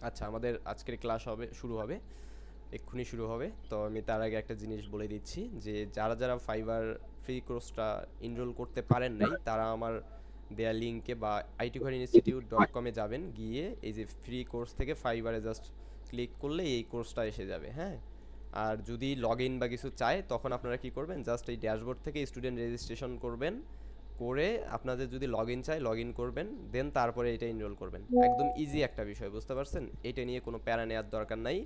আচ্ছা, আমাদের আজকের ক্লাস শুরু হবে, এক্ষুনি শুরু হবে। তো আমি তার আগে একটা জিনিস বলে দিচ্ছি যে যারা যারা ফাইবার ফ্রি কোর্সটা এনরোল করতে পারেন নাই, তারা আমার দেয়া লিঙ্কে বা itcoininstitute.com এ যাবেন, গিয়ে এই যে ফ্রি কোর্স থেকে ফাইবারে জাস্ট ক্লিক করলে এই কোর্সটা এসে যাবে, হ্যাঁ। আর যদি লগ ইন বা কিছু চায়, তখন আপনারা কি করবেন, জাস্ট এই ড্যাশবোর্ড থেকে স্টুডেন্ট রেজিস্ট্রেশন করবেন, করে আপনাদের যদি লগ ইন চাই লগ ইন করবেন, দেন তারপরে এটা এনরোল করবেন। একদম ইজি একটা বিষয়, বুঝতে পারছেন? এটা নিয়ে কোনো প্যারা নেওয়ার দরকার নাই।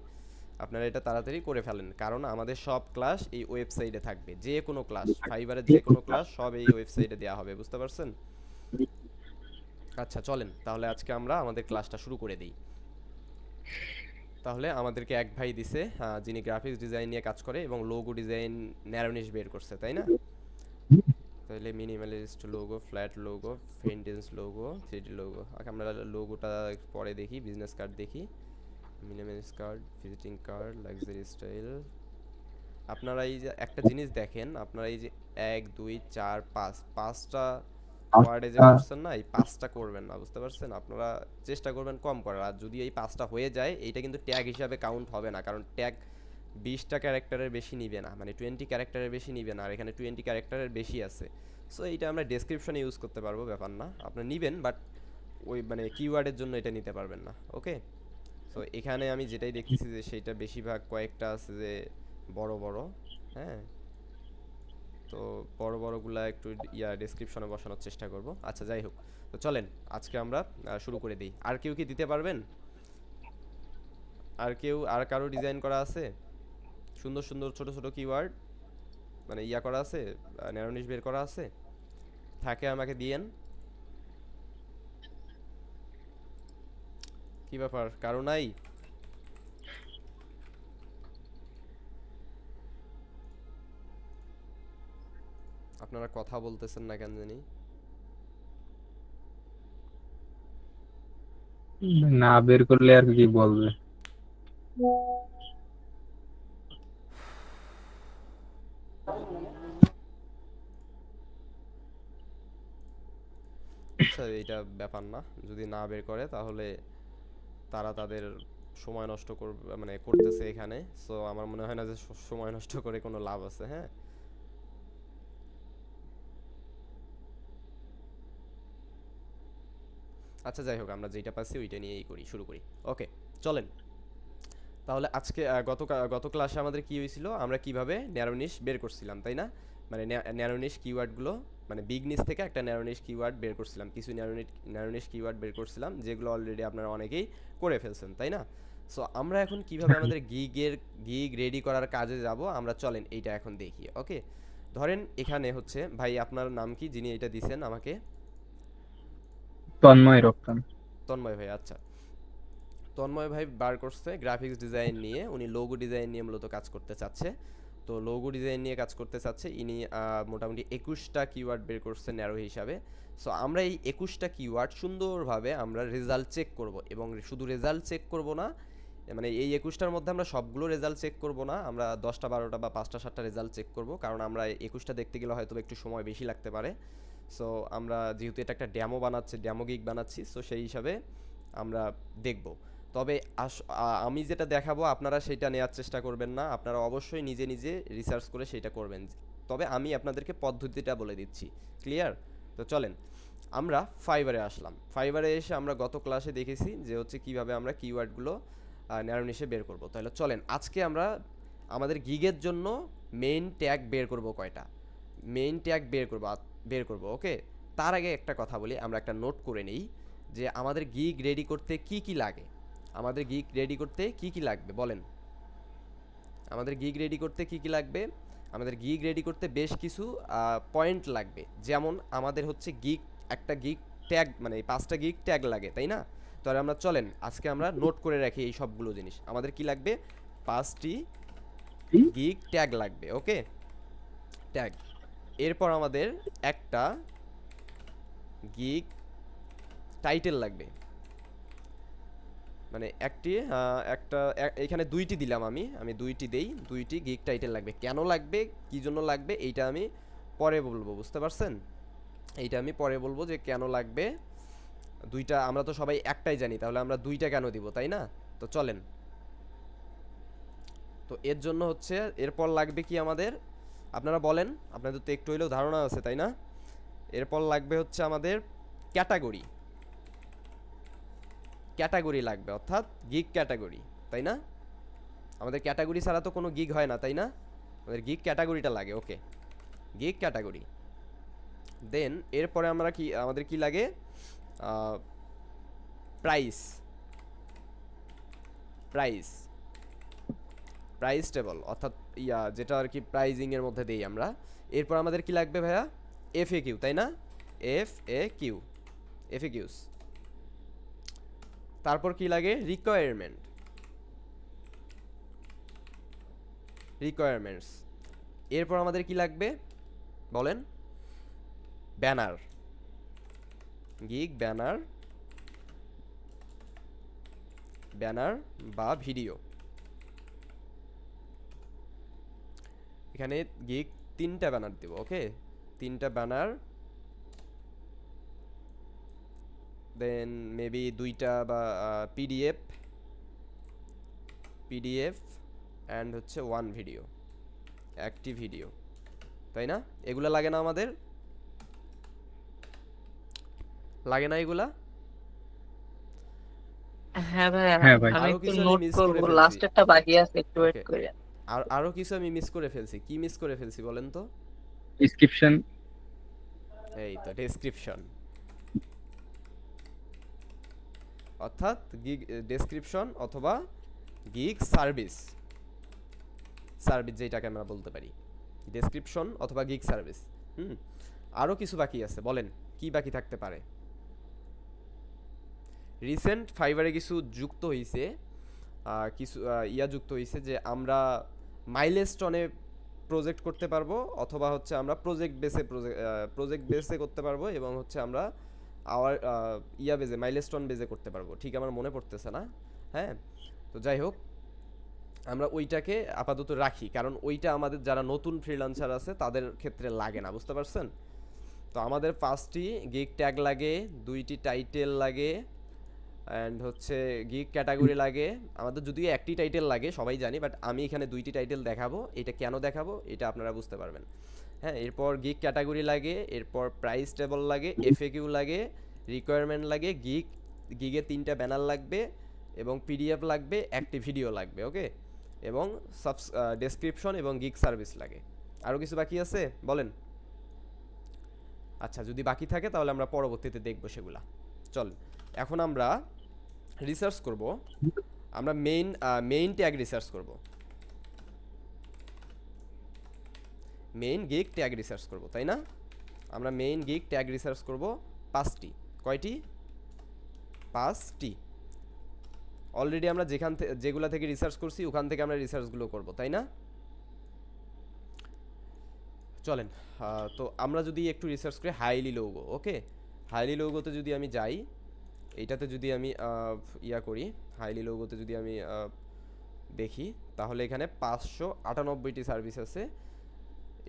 আপনারা এটা তাড়াতাড়ি করে ফেলেন, কারণ আমাদের সব ক্লাস এই ওয়েবসাইটে থাকবে। যে কোনো ক্লাস, ফাইবারের যে কোনো ক্লাস সব এই ওয়েবসাইটে দেওয়া হবে, বুঝতে পারছেন? আচ্ছা চলেন তাহলে আজকে আমরা আমাদের ক্লাসটা শুরু করে দিই। তাহলে আমাদেরকে এক ভাই দিছে, যিনি গ্রাফিক্স ডিজাইন নিয়ে কাজ করে এবং লোগো ডিজাইন ন্যারোনিশ বের করছে, তাই না? তাহলে মিনিমালিস্ট লোগো, ফ্ল্যাট লোগো, ফেন্টেন্স লোগো, থ্রিডি লোগো। আমরা লোগোটা পরে দেখি, বিজনেস কার্ড দেখি, minimalist card, visiting card, luxury style. আপনারা এই যে একটা জিনিস দেখেন, আপনারা এই যে 1 2 4 5 পাঁচটা ওয়ার্ডে যে করছেন না, এই পাঁচটা করবেন না, বুঝতে পারছেন? আপনারা চেষ্টা করবেন কম করার। আর যদি এই পাঁচটা হয়ে যায়, এইটা কিন্তু ট্যাগ হিসাবে কাউন্ট হবে না, কারণ ট্যাগ 20টা ক্যারেক্টারের বেশি নিবে না, মানে 20 ক্যারেক্টারের বেশি নিবে না, আর এখানে 20 ক্যারেক্টারের বেশি আছে। সো এইটা আমরা ডেসক্রিপশনে ইউজ করতে পারবো, ব্যাপার না। আপনারা নিবেন, বাট ওই মানে কিওয়ার্ডের জন্য এটা নিতে পারবেন না, ওকে? সো এখানে আমি যেটাই দেখতেছি যে সেইটা বেশিরভাগ কয়েকটা আছে যে বড় বড়, হ্যাঁ। তো বড় বড়গুলা একটু ডেসক্রিপশনে বসানোর চেষ্টা করব। আচ্ছা যাই হোক, তো চলেন আজকে আমরা শুরু করে দিই। আর কেউ কি দিতে পারবেন? আর কেউ, আর কারো ডিজাইন করা আছে সুন্দর সুন্দর ছোট ছোট কিওয়ার্ড, মানে করা আছে, ন্যারোনিশ বের করা আছে? থাকে আমাকে দিয়েন। কি ব্যাপার, কারো নাই? আপনারা কথা বলতেছেন না কেন জানি। না বের করলে আর কি বলবে? আচ্ছা এইটা ব্যাপার না, যদি না বের করে তাহলে তারা তাদের সময় নষ্ট করবে, মানে করতেছে এখানে। সো আমার মনে হয় না যে সময় নষ্ট করে কোনো লাভ আছে, হ্যাঁ। আচ্ছা যাই হোক, আমরা যেটা পাচ্ছি ওইটা নিয়েই করি, শুরু করি। ওকে, চলেন তাহলে আজকে গত ক্লাসে আমাদের কি হয়েছিল, আমরা কিভাবে ন্যারোনিশ বের করছিলাম, তাই না? মানে ন্যারোনিশ কিওয়ার্ডগুলো, মানে বিগ নিশ থেকে একটা ন্যারোনিশ কিওয়ার্ড বের করছিলাম, কিছু ন্যারোনিশ কিওয়ার্ড বের করছিলাম, যেগুলো অলরেডি আপনারা অনেকেই করে ফেলছেন, তাই না? সো আমরা এখন কিভাবে আমাদের গিগ রেডি করার কাজে যাব, আমরা চলেন এইটা এখন দেখি, ওকে? ধরেন এখানে হচ্ছে, ভাই আপনার নাম কি, যিনি এটা দিছেন আমাকে? তন্ময় রক্ষণ। তন্ময় ভাই, আচ্ছা। তন্ময় ভাই বার করছে গ্রাফিক্স ডিজাইন নিয়ে, উনি লোগো ডিজাইন নিয়ে মূলত কাজ করতে চাচ্ছে। তো লোগো ডিজাইন নিয়ে কাজ করতে চাচ্ছে ইনি, মোটামুটি 21টা কিওয়ার্ড বের করছে ন্যারো হিসাবে। সো আমরা এই 21টা কিওয়ার্ড সুন্দরভাবে আমরা রেজাল্ট চেক করব, এবং শুধু রেজাল্ট চেক করব না, মানে এই 21টার মধ্যে আমরা সবগুলো রেজাল্ট চেক করব না, আমরা 10টা 12টা বা 5টা 7টা রেজাল্ট চেক করব, কারণ আমরা 21টা দেখতে গেলে হয়তো একটু সময় বেশি লাগতে পারে। সো আমরা যেহেতু এটা একটা ড্যামো গিগ বানাচ্ছি, সো সেই হিসাবে আমরা দেখব। তবে আমি যেটা দেখাবো আপনারা সেটা নেওয়ার চেষ্টা করবেন না, আপনারা অবশ্যই নিজে নিজে রিসার্চ করে সেটা করবেন। তবে আমি আপনাদেরকে পদ্ধতিটা বলে দিচ্ছি, ক্লিয়ার? তো চলেন আমরা ফাইবারে আসলাম। ফাইবারে এসে আমরা গত ক্লাসে দেখেছি যে হচ্ছে কিভাবে আমরা কিওয়ার্ডগুলো ন্যারোনিশে বের করব। তাহলে চলেন আজকে আমরা আমাদের গিগের জন্য মেইন ট্যাগ বের করব কয়টা, মেইন ট্যাগ বের করব, ওকে? তার আগে একটা কথা বলি, আমরা একটা নোট করে নেই যে আমাদের গিগ রেডি করতে কি কি লাগে। আমাদের গিগ রেডি করতে কি কি লাগবে বলেন? আমাদের গিগ রেডি করতে কি কি লাগবে? আমাদের গিগ রেডি করতে বেশ কিছু পয়েন্ট লাগবে। যেমন আমাদের হচ্ছে একটা গিগ ট্যাগ, মানে এই 5টা গিগ ট্যাগ লাগে, তাই না? তাহলে আমরা চলেন আজকে আমরা নোট করে রাখি এই সবগুলো জিনিস। আমাদের কি লাগবে? 5টি গিগ ট্যাগ লাগবে, ওকে? ট্যাগ। এরপর আমাদের একটা গিগ টাইটেল লাগবে, মানে এখানে দুইটি দিলাম, আমি দুইটি দেই, দুইটি গিগ টাইটেল লাগবে। কেন লাগবে, কি জন্য লাগবে, এইটা আমি পরে বলবো, বুঝতে পারছেন? এইটা আমি পরে বলবো যে কেন লাগবে। দুইটা আমরা তো সবাই একটাই জানি, তাহলে আমরা দুইটা কেন দিব, তাই না? তো চলেন, তো এর জন্য হচ্ছে এরপর লাগবে কি আমাদের, আপনারা বলেন, আপনাদের তো একটু হইলেও ধারণা আছে তাই না? এরপর লাগবে হচ্ছে আমাদের ক্যাটাগরি, ক্যাটাগরি লাগবে, অর্থাৎ গিগ ক্যাটাগরি, তাই না? আমাদের ক্যাটাগরি ছাড়া তো কোনো গিগ হয় না, তাই না? আমাদের গিগ ক্যাটাগরিটা লাগে, ওকে, গিগ ক্যাটাগরি। দেন এরপরে আমরা কি, আমাদের কি লাগে, প্রাইস, প্রাইস, প্রাইস টেবল, অর্থাৎ যেটা আর কি প্রাইজিং এর মধ্যে দেই আমরা। এরপর আমাদের কি লাগবে ভাইয়া, এফএকিউ, তাই না? এফএকিউ, এফএকিউস। তারপর কি লাগে, রিকোয়ারমেন্ট, রিকোয়ারমেন্টস। এরপর আমাদের কি লাগবে বলেন, ব্যানার, গিগ ব্যানার, ব্যানার বা ভিডিও। এখানে গিগ 3টা ব্যানার দেব, ওকে, 3টা ব্যানার, দেন মেবি 2টা বা পিডিএফ, পিডিএফ অ্যান্ড হচ্ছে 1 ভিডিও, একটি ভিডিও, তাই না? এগুলা লাগে না আমাদের, লাগে না এগুলা? হ্যাঁ ভাই, হ্যাঁ ভাই। আমি আরো একটু কিছু আমি নোট মিস করে করব, ফেলছি, লাস্ট একটা বাকি আছে, একটু ওয়েট ওকে, করেন। আর আরো কিছু আমি মিস করে ফেলছি, কি মিস করে ফেলছি বলেন তো? ডিসক্রিপশন। এই তো ডেসক্রিপশন, অর্থাৎ গিগ ডেসক্রিপশন অথবা গিগ সার্ভিস, সার্ভিস যেটাকে আমরা বলতে পারি, ডেসক্রিপশন অথবা গিগ সার্ভিস। হুম, আরও কিছু বাকি আছে, বলেন কি বাকি থাকতে পারে? রিসেন্ট ফাইবারে কিছু যুক্ত হয়েছে, কিছু যুক্ত হয়েছে যে আমরা মাইলস্টোনে প্রজেক্ট করতে পারবো, অথবা হচ্ছে আমরা প্রজেক্ট বেসে করতে পারবো, এবং হচ্ছে আমরা আওয়ার বেজে মাইলস্টোন বেজে করতে পারবো, ঠিক আমার মনে পড়তেছে না। হ্যাঁ, তো যাই হোক, আমরা ওইটাকে আপাতত রাখি, কারণ ওইটা আমাদের যারা নতুন ফ্রিল্যান্সার আছে তাদের ক্ষেত্রে লাগে না, বুঝতে পারছেন? তো আমাদের 5টি গিগ ট্যাগ লাগে, 2টি টাইটেল লাগে, অ্যান্ড হচ্ছে গিগ ক্যাটাগরি লাগে। আমাদের যদিও একটি টাইটেল লাগে সবাই জানি, বাট আমি এখানে 2টি টাইটেল দেখাবো। এটা কেন দেখাবো এটা আপনারা বুঝতে পারবেন। হ্যাঁ, এরপর গিগ ক্যাটাগরি লাগে, এরপর প্রাইস টেবল লাগে, এফএকিউ লাগে, রিকোয়ারমেন্ট লাগে, গিগে 3টা ব্যানার লাগবে, এবং পিডিএফ লাগবে, একটি ভিডিও লাগবে, ওকে, এবং ডেসক্রিপশন এবং গিগ সার্ভিস লাগে। আরও কিছু বাকি আছে বলেন? আচ্ছা, যদি বাকি থাকে তাহলে আমরা পরবর্তীতে দেখব সেগুলা। চল, এখন আমরা রিসার্চ করব, আমরা মেইন ট্যাগ রিসার্চ করব, মেইন গিগ ট্যাগ রিসার্চ করব, তাই না? আমরা মেইন গিগ ট্যাগ রিসার্চ করব 5টি। কয়টি? 5টি। অলরেডি আমরা যেগুলা থেকে রিসার্চ করছি ওখান থেকে আমরা রিসার্চগুলো করব, তাই না? চলেন, তো আমরা যদি একটু রিসার্চ করি হাইলি লোগো, ওকে, হাইলি লোগোতে যদি আমি যাই, এইটাতে যদি আমি করি, হাইলি লোগোতে যদি আমি দেখি, তাহলে এখানে 598টি সার্ভিস আছে,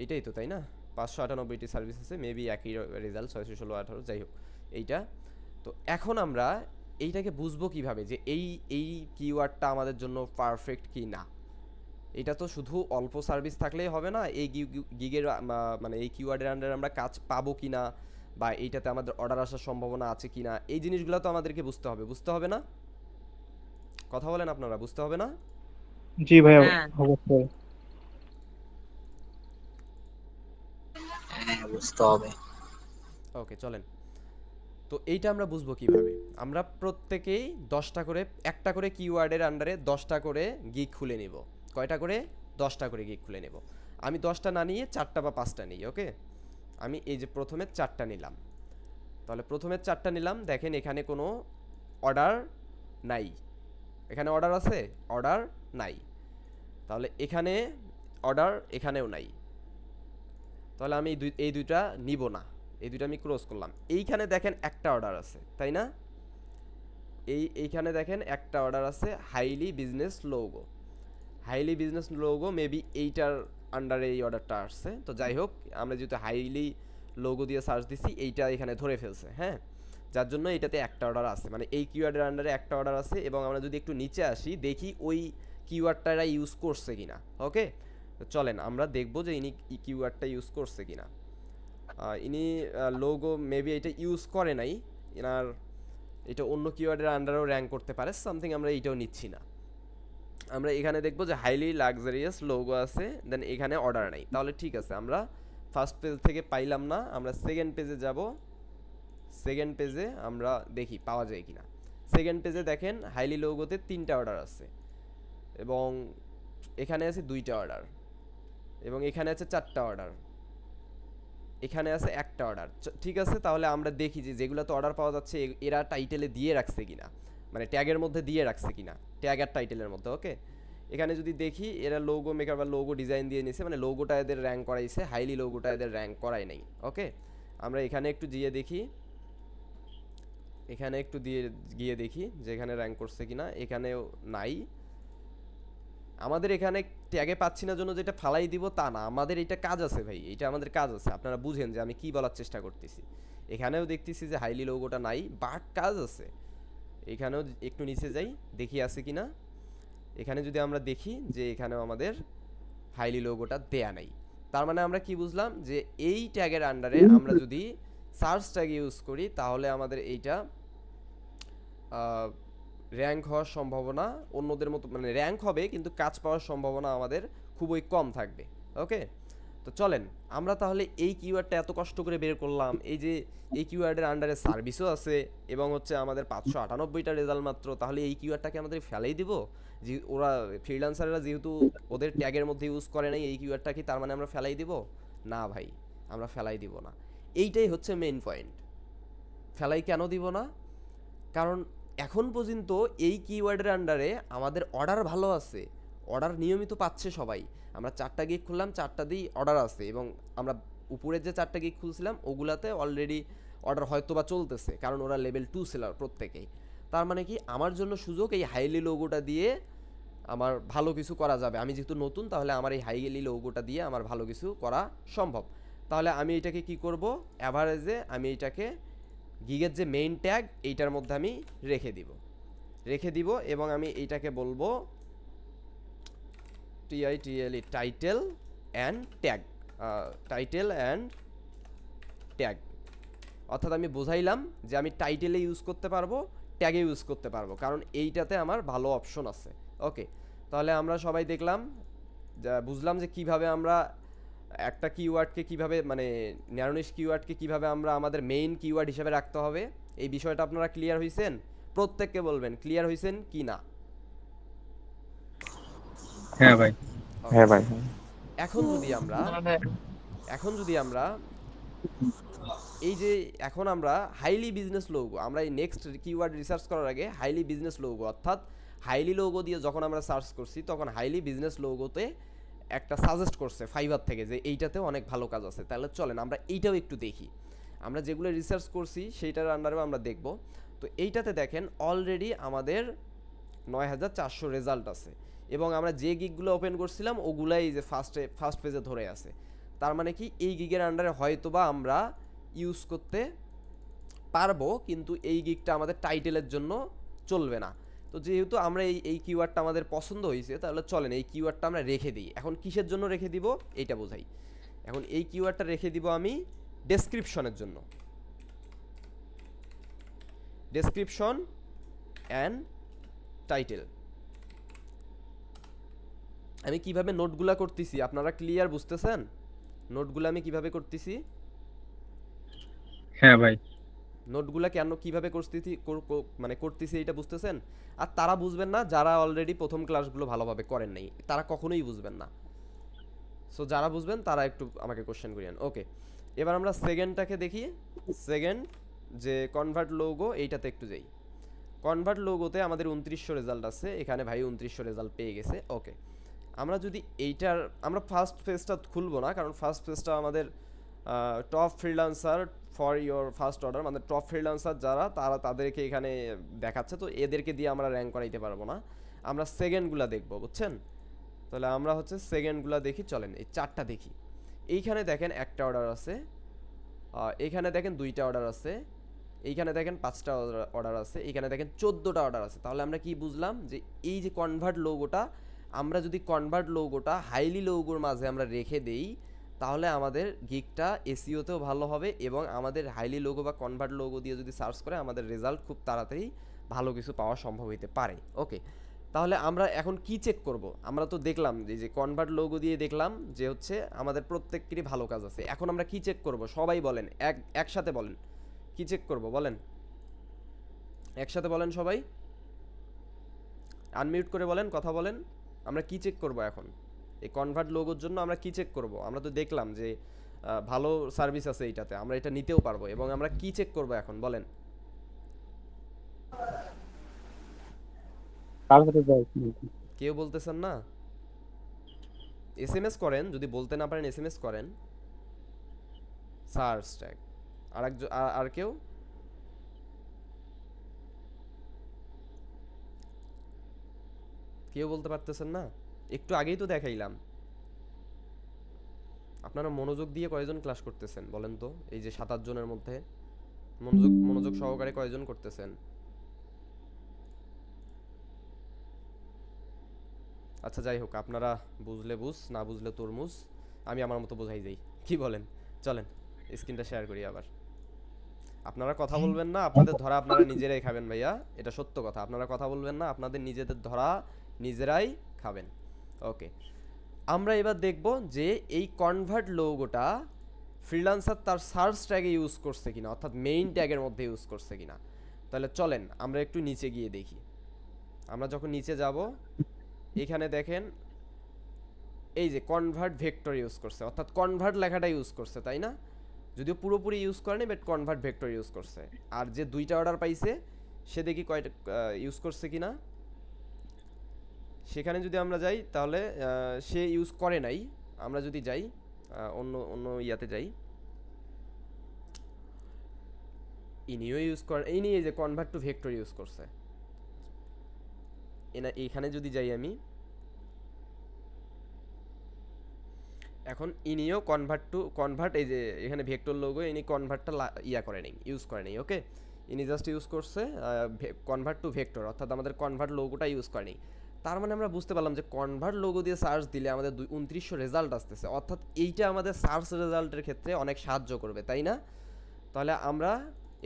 এইটাই তো, তাই না? 598টি সার্ভিস আছে, মেবি একই রেজাল্ট, 6 16 18, যাই হোক এইটা। তো এখন আমরা এইটাকে বুঝবো কিভাবে যে এই কিওয়ার্ডটা আমাদের জন্য পারফেক্ট কি না? এটা তো শুধু অল্প সার্ভিস থাকলেই হবে না, এই গিগের মানে এই কিওয়ার্ডের আন্ডারে আমরা কাজ পাবো কিনা, বা এইটাতে আমাদের অর্ডার আসার সম্ভাবনা আছে কিনা, এই জিনিসগুলো তো আমাদেরকে বুঝতে হবে না? কথা বলেন আপনারা, বুঝতে হবে না? জি ভাইয়া, হ্যাঁ অবশ্যই। হ্যাঁ, বুঝতে হবে। ওকে, চলেন, তো এইটা আমরা বুঝবো কিভাবে? আমরা প্রত্যেকেই 10টা করে, একটা করে কিওয়ার্ডের আন্ডারে 10টা করে গিগ খুলে নিব। কয়টা করে? 10টা করে গিগ খুলে নেব। আমি 10টা না নিয়ে 4টা বা 5টা নিই, ওকে। আমি এই যে প্রথমে 4টা নিলাম, তাহলে প্রথমে 4টা নিলাম, দেখেন এখানে কোনো অর্ডার নাই, এখানে অর্ডার আছে? অর্ডার নাই। তাহলে এখানে অর্ডার, এখানেও নাই, তাহলে আমি এই দুইটা নিব না, এই দুইটা আমি ক্লোজ করলাম। এইখানে দেখেন একটা অর্ডার আছে, তাই না? এইখানে দেখেন একটা অর্ডার আছে, highly business logo, highly business logo, maybe এইটার আন্ডারে এই অর্ডারটা আসছে। তো যাই হোক, আমরা যেহেতু হাইলি লোগো দিয়ে সার্চ দিছি, এইটা এখানে ধরে ফেলছে। হ্যাঁ, যার জন্য এটাতে একটা অর্ডার আছে, মানে এই কিওয়ার্ডের আন্ডারে একটা অর্ডার আছে। এবং আমরা যদি একটু নিচে আসি দেখি ওই কিওয়ার্ডটা এরা ইউজ করছে কিনা। ওকে, তো চলেন আমরা দেখবো যে ইনি কিওয়ার্ডটা ইউজ করছে কিনা। ইনি লোগো মেবি এটা ইউজ করে নাই, এনার এটা অন্য কিওয়ার্ডের আন্ডারেও র্যাঙ্ক করতে পারে সামথিং, আমরা এইটাও নিচ্ছি না। আমরা এখানে দেখবো যে হাইলি লাক্সারিয়াস লোগো আছে, দেন এখানে অর্ডার নাই, তাহলে ঠিক আছে আমরা ফার্স্ট পেজ থেকে পাইলাম না, আমরা সেকেন্ড পেজে যাব। সেকেন্ড পেজে আমরা দেখি পাওয়া যায় কিনা। সেকেন্ড পেজে দেখেন হাইলি লোগোতে 3টা অর্ডার আছে এবং এখানে আছে 2টা অর্ডার এবং এখানে আছে 4টা অর্ডার, এখানে আছে একটা অর্ডার। ঠিক আছে, তাহলে আমরা দেখি যে যেগুলোতে অর্ডার পাওয়া যাচ্ছে এরা টাইটেলে দিয়ে রাখছে কিনা, মানে ট্যাগের মধ্যে দিয়ে রাখছে কিনা, ট্যাগ আর টাইটেলের মধ্যে। ওকে, এখানে যদি দেখি এরা লোগো মেকার বা লোগো ডিজাইন দিয়ে নিছে, মানে লোগোটা এদের র্যাঙ্ক করাইছে, হাইলি লোগোটা এদের র্যাঙ্ক করাই নাই। ওকে, আমরা এখানে একটু গিয়ে দেখি, এখানে একটু দিয়ে গিয়ে দেখি যে এখানে র্যাঙ্ক করছে কিনা, এখানেও নাই। আমাদের এখানে ট্যাগে পাচ্ছি না জন্য যেটা ফালাই দিব তা না, আমাদের এটা কাজ আছে ভাই, এটা আমাদের কাজ আছে, আপনারা বুঝেন যে আমি কি বলার চেষ্টা করতেছি। এখানেও দেখতেছি যে হাইলি লোগোটা নাই, বাট কাজ আছে। এখানেও একটু নিচে যাই দেখি আছে কিনা, এখানে যদি আমরা দেখি যে এখানেও আমাদের হাইলি লোগোটা দেয়া নাই। তার মানে আমরা কি বুঝলাম যে এই ট্যাগের আন্ডারে আমরা যদি সার্চ ট্যাগ ইউজ করি তাহলে আমাদের এইটা র্যাঙ্ক হওয়ার সম্ভাবনা অন্যদের মতো, মানে র্যাঙ্ক হবে কিন্তু কাজ পাওয়ার সম্ভাবনা আমাদের খুবই কম থাকবে। ওকে, তো চলেন আমরা তাহলে এই কিওয়ার্ডটা এত কষ্ট করে বের করলাম, এই যে এই কিওয়ার্ডের আন্ডারে সার্ভিসও আছে এবং হচ্ছে আমাদের 598টা রেজাল্ট মাত্র, তাহলে এই কিওয়ার্ডটাকে আমাদের ফেলাই দিব? যে ওরা ফ্রিল্যান্সাররা যেহেতু ওদের ট্যাগের মধ্যে ইউজ করে নাই এই কিওয়ার্ডটা, কি তার মানে আমরা ফেলাই দিব? না ভাই, আমরা ফেলাই দিব না। এইটাই হচ্ছে মেইন পয়েন্ট। ফেলাই কেন দিব না? কারণ এখন পর্যন্ত এই কিওয়ার্ডের আন্ডারে আমাদের অর্ডার ভালো আছে, অর্ডার নিয়মিত পাচ্ছে সবাই। আমরা 4টা গিগ খুললাম, 4টাতেই অর্ডার আছে এবং আমরা উপরের যে 4টা গিগ খুলছিলাম ওগুলাতে অলরেডি অর্ডার হয়তো বা চলতেছে, কারণ ওরা লেভেল 2 সেলার প্রত্যেকেই। তার মানে কি আমার জন্য সুযোগ, এই হাইলি লোগোটা দিয়ে আমার ভালো কিছু করা যাবে। আমি যেহেতু নতুন, তাহলে আমার এই হাইলি লোগোটা দিয়ে আমার ভালো কিছু করা সম্ভব। তাহলে আমি এটাকে কি করব, অ্যাভারেজে আমি এটাকে গিগের যে মেইন ট্যাগ এইটার মধ্যে আমি রেখে দিব এবং আমি এইটাকে বলবো TITLE title and tag, title and tag. অর্থাৎ আমি বোঝাইলাম যে আমি টাইটেলে ইউজ করতে পারবো, ট্যাগে ইউজ করতে পারবো, কারণ এইটাতে আমার ভালো অপশন আছে। ওকে, তাহলে আমরা সবাই দেখলাম, বুঝলাম যে কিভাবে আমরা একটা কিওয়ার্ডকে কিভাবে, মানে ন্যারোনিশ কিওয়ার্ডকে কিভাবে আমরা আমাদের মেইন কিওয়ার্ড হিসেবে রাখতে হবে। এই বিষয়টা আপনারা ক্লিয়ার হইছেন? প্রত্যেককে বলবেন ক্লিয়ার হইছেন কি না। হ্যাঁ ভাই। হ্যাঁ ভাই। এখন যদি আমরা এই যে এখন আমরা হাইলি বিজনেস লোগো, আমরা এই নেক্সট কিওয়ার্ড রিসার্চ করার আগে হাইলি বিজনেস লোগো, অর্থাৎ হাইলি লোগো দিয়ে যখন আমরা সার্চ করছি তখন হাইলি বিজনেস লোগোতে একটা সাজেস্ট করছে ফাইবার থেকে যে এইটাতেও অনেক ভালো কাজ আছে। তাহলে চলেন আমরা এইটাও একটু দেখি, আমরা যেগুলো রিসার্চ করছি সেইটার আন্ডারেও আমরা দেখব। তো এইটাতে দেখেন অলরেডি আমাদের 9400 রেজাল্ট আছে এবং আমরা যে গিগগুলো ওপেন করছিলাম ওগুলাই যে ফার্স্ট পেজে ধরে আছে। তার মানে কি এই গিগের আন্ডারে হয়তোবা আমরা ইউজ করতে পারবো, কিন্তু এই গিগটা আমাদের টাইটেলের জন্য চলবে না। তো যেহেতু আমরা এই কিওয়ার্ডটা আমাদের পছন্দ হয়েছে, তাহলে চলেন এই কিওয়ার্ডটা আমরা রেখে দিই। এখন কিসের জন্য রেখে দিব এইটা বোঝাই। এখন এই কিওয়ার্ডটা রেখে দিব আমি ডেসক্রিপশনের জন্য, ডেসক্রিপশন অ্যান্ড টাইটেল। আমি কিভাবে নোটগুলা করতেছি আপনারা ক্লিয়ার বুঝতেছেন? নোটগুলো আমি কিভাবে করতেছি? হ্যাঁ ভাই। নোটগুলা কেন কিভাবে করতেছি, মানে করতেছি এটা বুঝতেছেন? আর তারা বুঝবেন না যারা অলরেডি প্রথম ক্লাসগুলো ভালোভাবে করেন নাই, তারা কখনোই বুঝবেন না। সো যারা বুঝবেন তারা একটু আমাকে কোশ্চেন করিয়েন। ওকে, এবার আমরা সেকেন্ডটাকে দেখি। সেকেন্ড যে কনভার্ট লোগো, এইটাতে একটু যাই। কনভার্ট লোগোতে আমাদের 2900 রেজাল্ট আছে, এখানে ভাই 2900 রেজাল্ট পেয়ে গেছে। ওকে, আমরা যদি এইটার, আমরা ফার্স্ট পেজটা খুলবো না, কারণ ফার্স্ট পেজটা আমাদের top freelancer for your first order, মানে টপ ফ্রিল্যান্সার যারা তাদেরকে এখানে দেখাচ্ছে, তো এদেরকে দিয়ে আমরা র্যাঙ্ক করাইতে পারবো না। আমরা সেকেন্ডগুলা দেখবো, বুঝছেন? তাহলে আমরা হচ্ছে সেকেন্ডগুলা দেখি। চলেন এই 4টা দেখি। এইখানে দেখেন একটা অর্ডার আছে, এখানে দেখেন 2টা অর্ডার আছে, এইখানে দেখেন 5টা অর্ডার আছে, এখানে দেখেন 14টা অর্ডার আছে। তাহলে আমরা কি বুঝলাম যে এই যে কনভার্ট লোগোটা, আমরা যদি কনভার্ট লোগোটা হাইলি লোগোর মাঝে আমরা রেখে দেই, তাহলে আমাদের গিগটা এসইওতেও ভালো হবে এবং আমাদের হাইলি লোগো বা কনভার্ট লোগো দিয়ে যদি সার্চ করে আমাদের রেজাল্ট খুব তাড়াতাড়ি ভালো কিছু পাওয়া সম্ভব হতে পারে। ওকে, তাহলে আমরা এখন কি চেক করব? আমরা তো দেখলাম যে কনভার্ট লোগো দিয়ে দেখলাম যে হচ্ছে আমাদের প্রত্যেকেরই ভালো কাজ আছে। এখন আমরা কি চেক করব? সবাই বলেন, একসাথে বলেন, কি চেক করব বলেন, একসাথে বলেন সবাই, আনমিউট করে বলেন, কথা বলেন। আমরা কি চেক করব এখন? এই কনভার্ট লোগোর জন্য আমরা কি চেক করব? আমরা তো দেখলাম যে ভালো সার্ভিস আছে এইটাতে, আমরা এটা নিতেও পারবো, এবং আমরা কি চেক করব এখন বলেন। কেউ বলতেছেন না? এসএমএস করেন, যদি বলতে না পারেন এসএমএস করেন। Search tag. আর কেউ? কেউ বলতে পারতেছেন না? একটু আগেই তো দেখাইলাম। আপনারা মনোযোগ দিয়ে কয়জন ক্লাস করতেছেন বলেন তো? এই যে 7-8 জনের মধ্যে মনোযোগ সহকারে কয়জন করতেছেন? আচ্ছা যাই হোক, আপনারা বুঝলে বুঝ, না বুঝলে তরমুজ, আমি আমার মতো বোঝাই যাই, কি বলেন? চলেন স্ক্রিনটা শেয়ার করি আবার। আপনারা কথা বলবেন না, আপনাদের ধরা আপনারা নিজেরাই খাবেন ভাইয়া, এটা সত্য কথা। আপনারা কথা বলবেন না, আপনাদের নিজেদের ধরা নিজেরাই খাবেন। ওকে, আমরা এবার দেখব যে এই কনভার্ট লোগোটা ফ্রিল্যান্সার তার সার্চ ট্যাগে ইউজ করছে কিনা, অর্থাৎ মেইন ট্যাগের মধ্যে ইউজ করছে কিনা। তাহলে চলেন আমরা একটু নিচে গিয়ে দেখি। আমরা যখন নিচে যাব, এখানে দেখেন এই যে কনভার্ট ভেক্টর ইউজ করছে, অর্থাৎ কনভার্ট লেখাটা ইউজ করছে, তাই না? যদিও পুরোপুরি ইউজ করেনি, বাট কনভার্ট ভেক্টর ইউজ করছে। আর যে 2টা অর্ডার পাইছে সে দেখি কয়টা ইউজ করছে কিনা। সেখানে যদি আমরা যাই তাহলে সে ইউজ করে নাই। আমরা যদি যাই অন্য অন্য ইয়াতে যাই, ইনিও ইউজ করে, ইনি এই যে কনভার্ট টু ভেক্টর ইউজ করছে। এখানে যদি যাই আমি, এখন ইনিও কনভার্ট এই যে এখানে ভেক্টর লোগো, ইনি কনভার্টটা ইয়া করে নেই, ইউজ করে নেই। ওকে, ইনি জাস্ট ইউজ করছে কনভার্ট টু ভেক্টর, অর্থাৎ আমাদের কনভার্ট লোগোটা ইউজ করে নেই। তার মানে আমরা বুঝতে পারলাম যে কনভার্ট লোগো দিয়ে সার্চ দিলে আমাদের 2900 রেজাল্ট আসতেছে, অর্থাৎ এইটা আমাদের সার্চ রেজাল্টের ক্ষেত্রে অনেক সাহায্য করবে, তাই না? তাহলে আমরা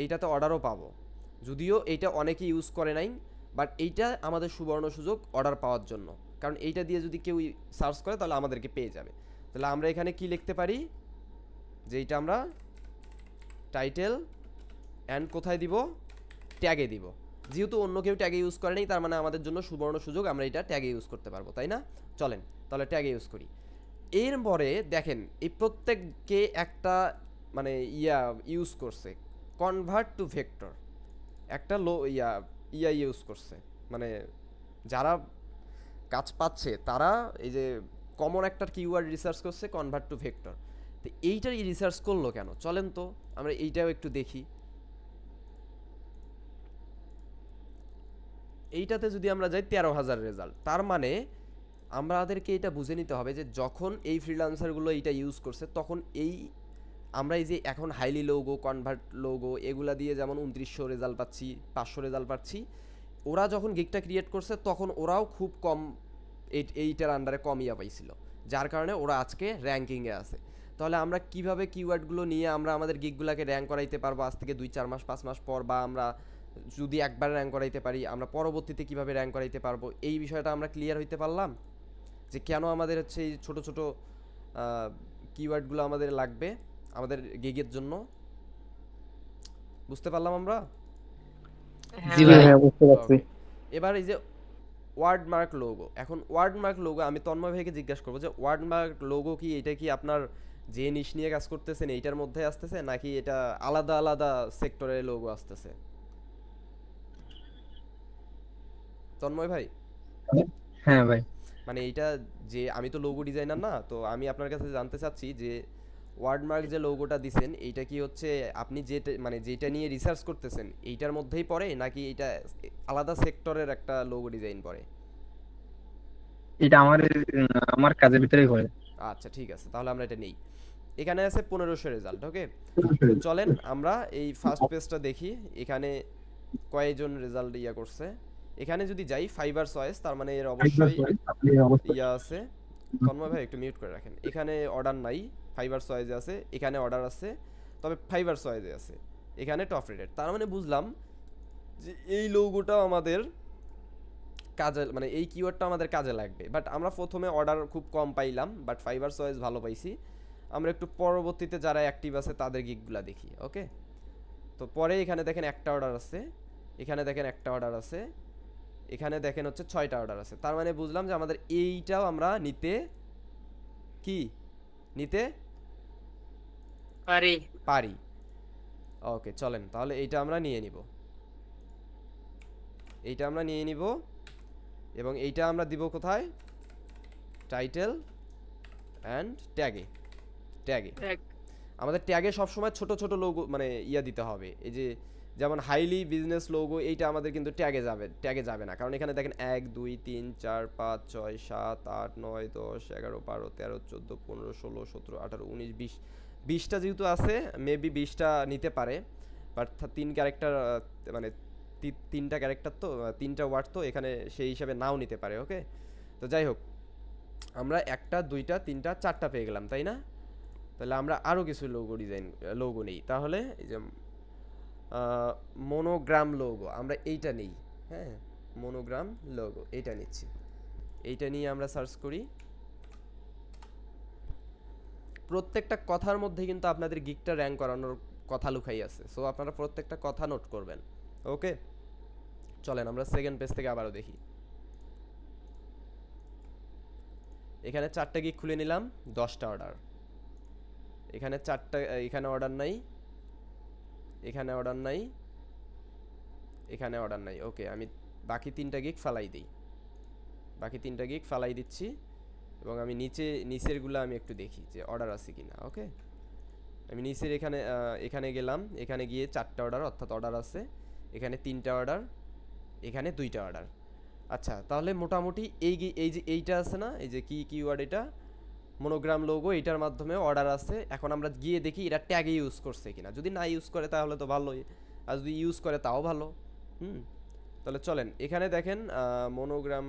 এইটাতে অর্ডারও পাবো, যদিও এইটা অনেকে ইউজ করে নাই, বাট এইটা আমাদের সুবর্ণ সুযোগ অর্ডার পাওয়ার জন্য, কারণ এইটা দিয়ে যদি কেউ সার্চ করে তাহলে আমাদেরকে পেয়ে যাবে। তাহলে আমরা এখানে কি লিখতে পারি, যে এইটা আমরা টাইটেল অ্যান্ড কোথায় দিব, ট্যাগে দিব। যেহেতু অন্য কেউ ট্যাগে ইউজ করে নেই, তার মানে আমাদের জন্য সুবর্ণ সুযোগ, আমরা এটা ট্যাগে ইউজ করতে পারবো, তাই না? চলেন তাহলে ট্যাগে ইউজ করি। এরপরে দেখেন এই প্রত্যেককে একটা মানে ইউজ করছে কনভার্ট টু ভেক্টর, একটা ইউজ করছে, মানে যারা কাজ পাচ্ছে তারা এই যে কমন একটা কিওয়ার্ড রিসার্চ করছে কনভার্ট টু ভেক্টর। তো এইটার রিসার্চ করলো কেন? চলেন তো আমরা এইটাও একটু দেখি। এইটাতে যদি আমরা যাই 13,000 রেজাল্ট, তার মানে আমাদেরকে এটা বুঝে নিতে হবে যে যখন এই ফ্রিল্যান্সারগুলো এইটা ইউজ করছে, তখন আমরা এই যে এখন হাইলি লোগো, কনভার্ট লোগো এগুলা দিয়ে যেমন 2900 রেজাল্ট পাচ্ছি, 500 রেজাল্ট পাচ্ছি, ওরা যখন গিগটা ক্রিয়েট করছে তখন ওরাও খুব কম, এইটার আন্ডারে কম পাইছিল, যার কারণে ওরা আজকে র্যাঙ্কিংয়ে আছে। তাহলে আমরা কিভাবে কিওয়ার্ডগুলো নিয়ে আমরা আমাদের গিগগুলোকে র্যাঙ্ক করাইতে পারবো আজ থেকে 2-4 মাস 5 মাস পর, বা আমরা যদি একবার র্যাঙ্ক করাইতে পারি, আমরা পরবর্তীতে কিভাবে র্যাঙ্ক করাইতে পারবো, এই বিষয়টা আমরা ক্লিয়ার হইতে পারলাম যে কেন আমাদের হচ্ছে এই ছোট ছোট কিওয়ার্ডগুলো আমাদের লাগবে আমাদের গিগের জন্য। বুঝতে পারলাম আমরা? হ্যাঁ ভাই। ওকে, এবার এই যে ওয়ার্ড মার্ক লোগো, এখন ওয়ার্ড মার্ক লোগো আমি তন্ময় ভাইকে জিজ্ঞাসা করবো যে ওয়ার্ড মার্ক লোগো কি এটা কি আপনার যে নিশ নিয়ে কাজ করতেছেন এইটার মধ্যে আসতেছে, নাকি এটা আলাদা আলাদা সেক্টরের লোগো আসতেছে? তন্ময় ভাই, হ্যাঁ ভাই। মানে এইটা যে আমি তো লোগো ডিজাইনার না, তো আমি আপনার কাছে জানতে চাচ্ছি যে ওয়ার্ডমার্ক যে লোগোটা দিছেন এইটা কি হচ্ছে আপনি যেটা মানে যেটা নিয়ে রিসার্চ করতেছেন এইটার মধ্যেই পড়ে, নাকি এটা আলাদা সেক্টরের একটা লোগো ডিজাইন পড়ে? এটা আমার কাজের ভিতরেই পড়ে। আচ্ছা ঠিক আছে, তাহলে আমরা এটা নেই। এখানে আছে 1500 রেজাল্ট। ওকে, তো চলেন আমরা এই ফার্স্ট পেজটা দেখি এখানে কয়জন রেজাল্ট ইয়া করছে। এখানে যদি যাই ফাইবার চয়েস, তার মানে এর অবশ্যই ইয়া আছে। তন্ময় ভাই একটু মিউট করে রাখেন। এখানে অর্ডার নাই, ফাইবার চয়েসে আছে। এখানে অর্ডার আছে, তবে ফাইবার চয়েসে আছে। এখানে টপ রেটেড, তার মানে বুঝলাম যে এই লোগোটাও আমাদের কাজে, মানে এই কিওয়ার্ডটা আমাদের কাজে লাগবে। বাট আমরা প্রথমে অর্ডার খুব কম পাইলাম, বাট ফাইবার চয়েস ভালো পাইছি। আমরা একটু পরবর্তীতে যারা অ্যাক্টিভ আছে তাদের গিকগুলা দেখি। ওকে, তো পরে এখানে দেখেন একটা অর্ডার আছে, এখানে দেখেন একটা অর্ডার আছে, এখানে দেখেন হচ্ছে 6টা অর্ডার আছে। তার মানে বুঝলাম যে আমাদের এইটাও আমরা নিতে কি নিতে পারি। পারি। ওকে, চলেন তাহলে এইটা আমরা নিয়ে নিব, এইটা আমরা নিয়ে নিব। এবং এইটা আমরা দিব কোথায়? Title and ট্যাগে। ট্যাগে আমাদের ট্যাগে সবসময় ছোট ছোট লোগো মানে ইয়া দিতে হবে। এই যে যেমন হাইলি বিজনেস লোগো, এইটা আমাদের কিন্তু ট্যাগে যাবে না, কারণ এখানে দেখেন 1 2 3 4 5 6 7 8 9 10 11 12 13 14 15 16 17 18 19 20 20টা যেহেতু আছে, মেবি 20টা নিতে পারে। বাট 3 ক্যারেক্টার, মানে 3টা ক্যারেক্টার, তো 3টা ওয়ার্ড, তো এখানে সেই হিসাবে নাও নিতে পারে। ওকে, তো যাই হোক, আমরা 1টা 2টা 3টা 4টা পেয়ে গেলাম, তাই না? তাহলে আমরা আরও কিছু লোগো নেই। তাহলে এই যে মনোগ্রাম লোগো, আমরা এইটা নেই। হ্যাঁ, মনোগ্রাম লোগো এইটা নিচ্ছি। এইটা নিয়ে আমরা সার্চ করি। প্রত্যেকটা কথার মধ্যে কিন্তু আপনাদের গিকটা র্যাঙ্ক করানোর কথা লুকাই আছে, সো আপনারা প্রত্যেকটা কথা নোট করবেন। ওকে, চলেন আমরা সেকেন্ড পেজ থেকে আবারও দেখি। এখানে 4টা গিক খুলে নিলাম, 10টা অর্ডার। এখানে 4টা, এখানে অর্ডার নাই, এখানে অর্ডার নাই, এখানে অর্ডার নাই। ওকে, আমি বাকি 3টা গিক ফালাই দিই, বাকি 3টা গিক ফালাই দিচ্ছি। এবং আমি নিচেরগুলো আমি একটু দেখি যে অর্ডার আছে কিনা। ওকে, আমি নিচের এখানে গেলাম, এখানে গিয়ে 4টা অর্ডার, অর্থাৎ অর্ডার আছে। এখানে 3টা অর্ডার, এখানে 2টা অর্ডার। আচ্ছা, তাহলে মোটামুটি এই যে এইটা আছে না, এই যে কিওয়ার্ড, এটা মনোগ্রাম লোগো, এটার মাধ্যমে অর্ডার আছে। এখন আমরা গিয়ে দেখি এটা ট্যাগে ইউজ করছে কিনা। যদি না ইউজ করে তাহলে তো ভালোই, আর যদি ইউজ করে তাও ভালো। তাহলে চলেন এখানে দেখেন মনোগ্রাম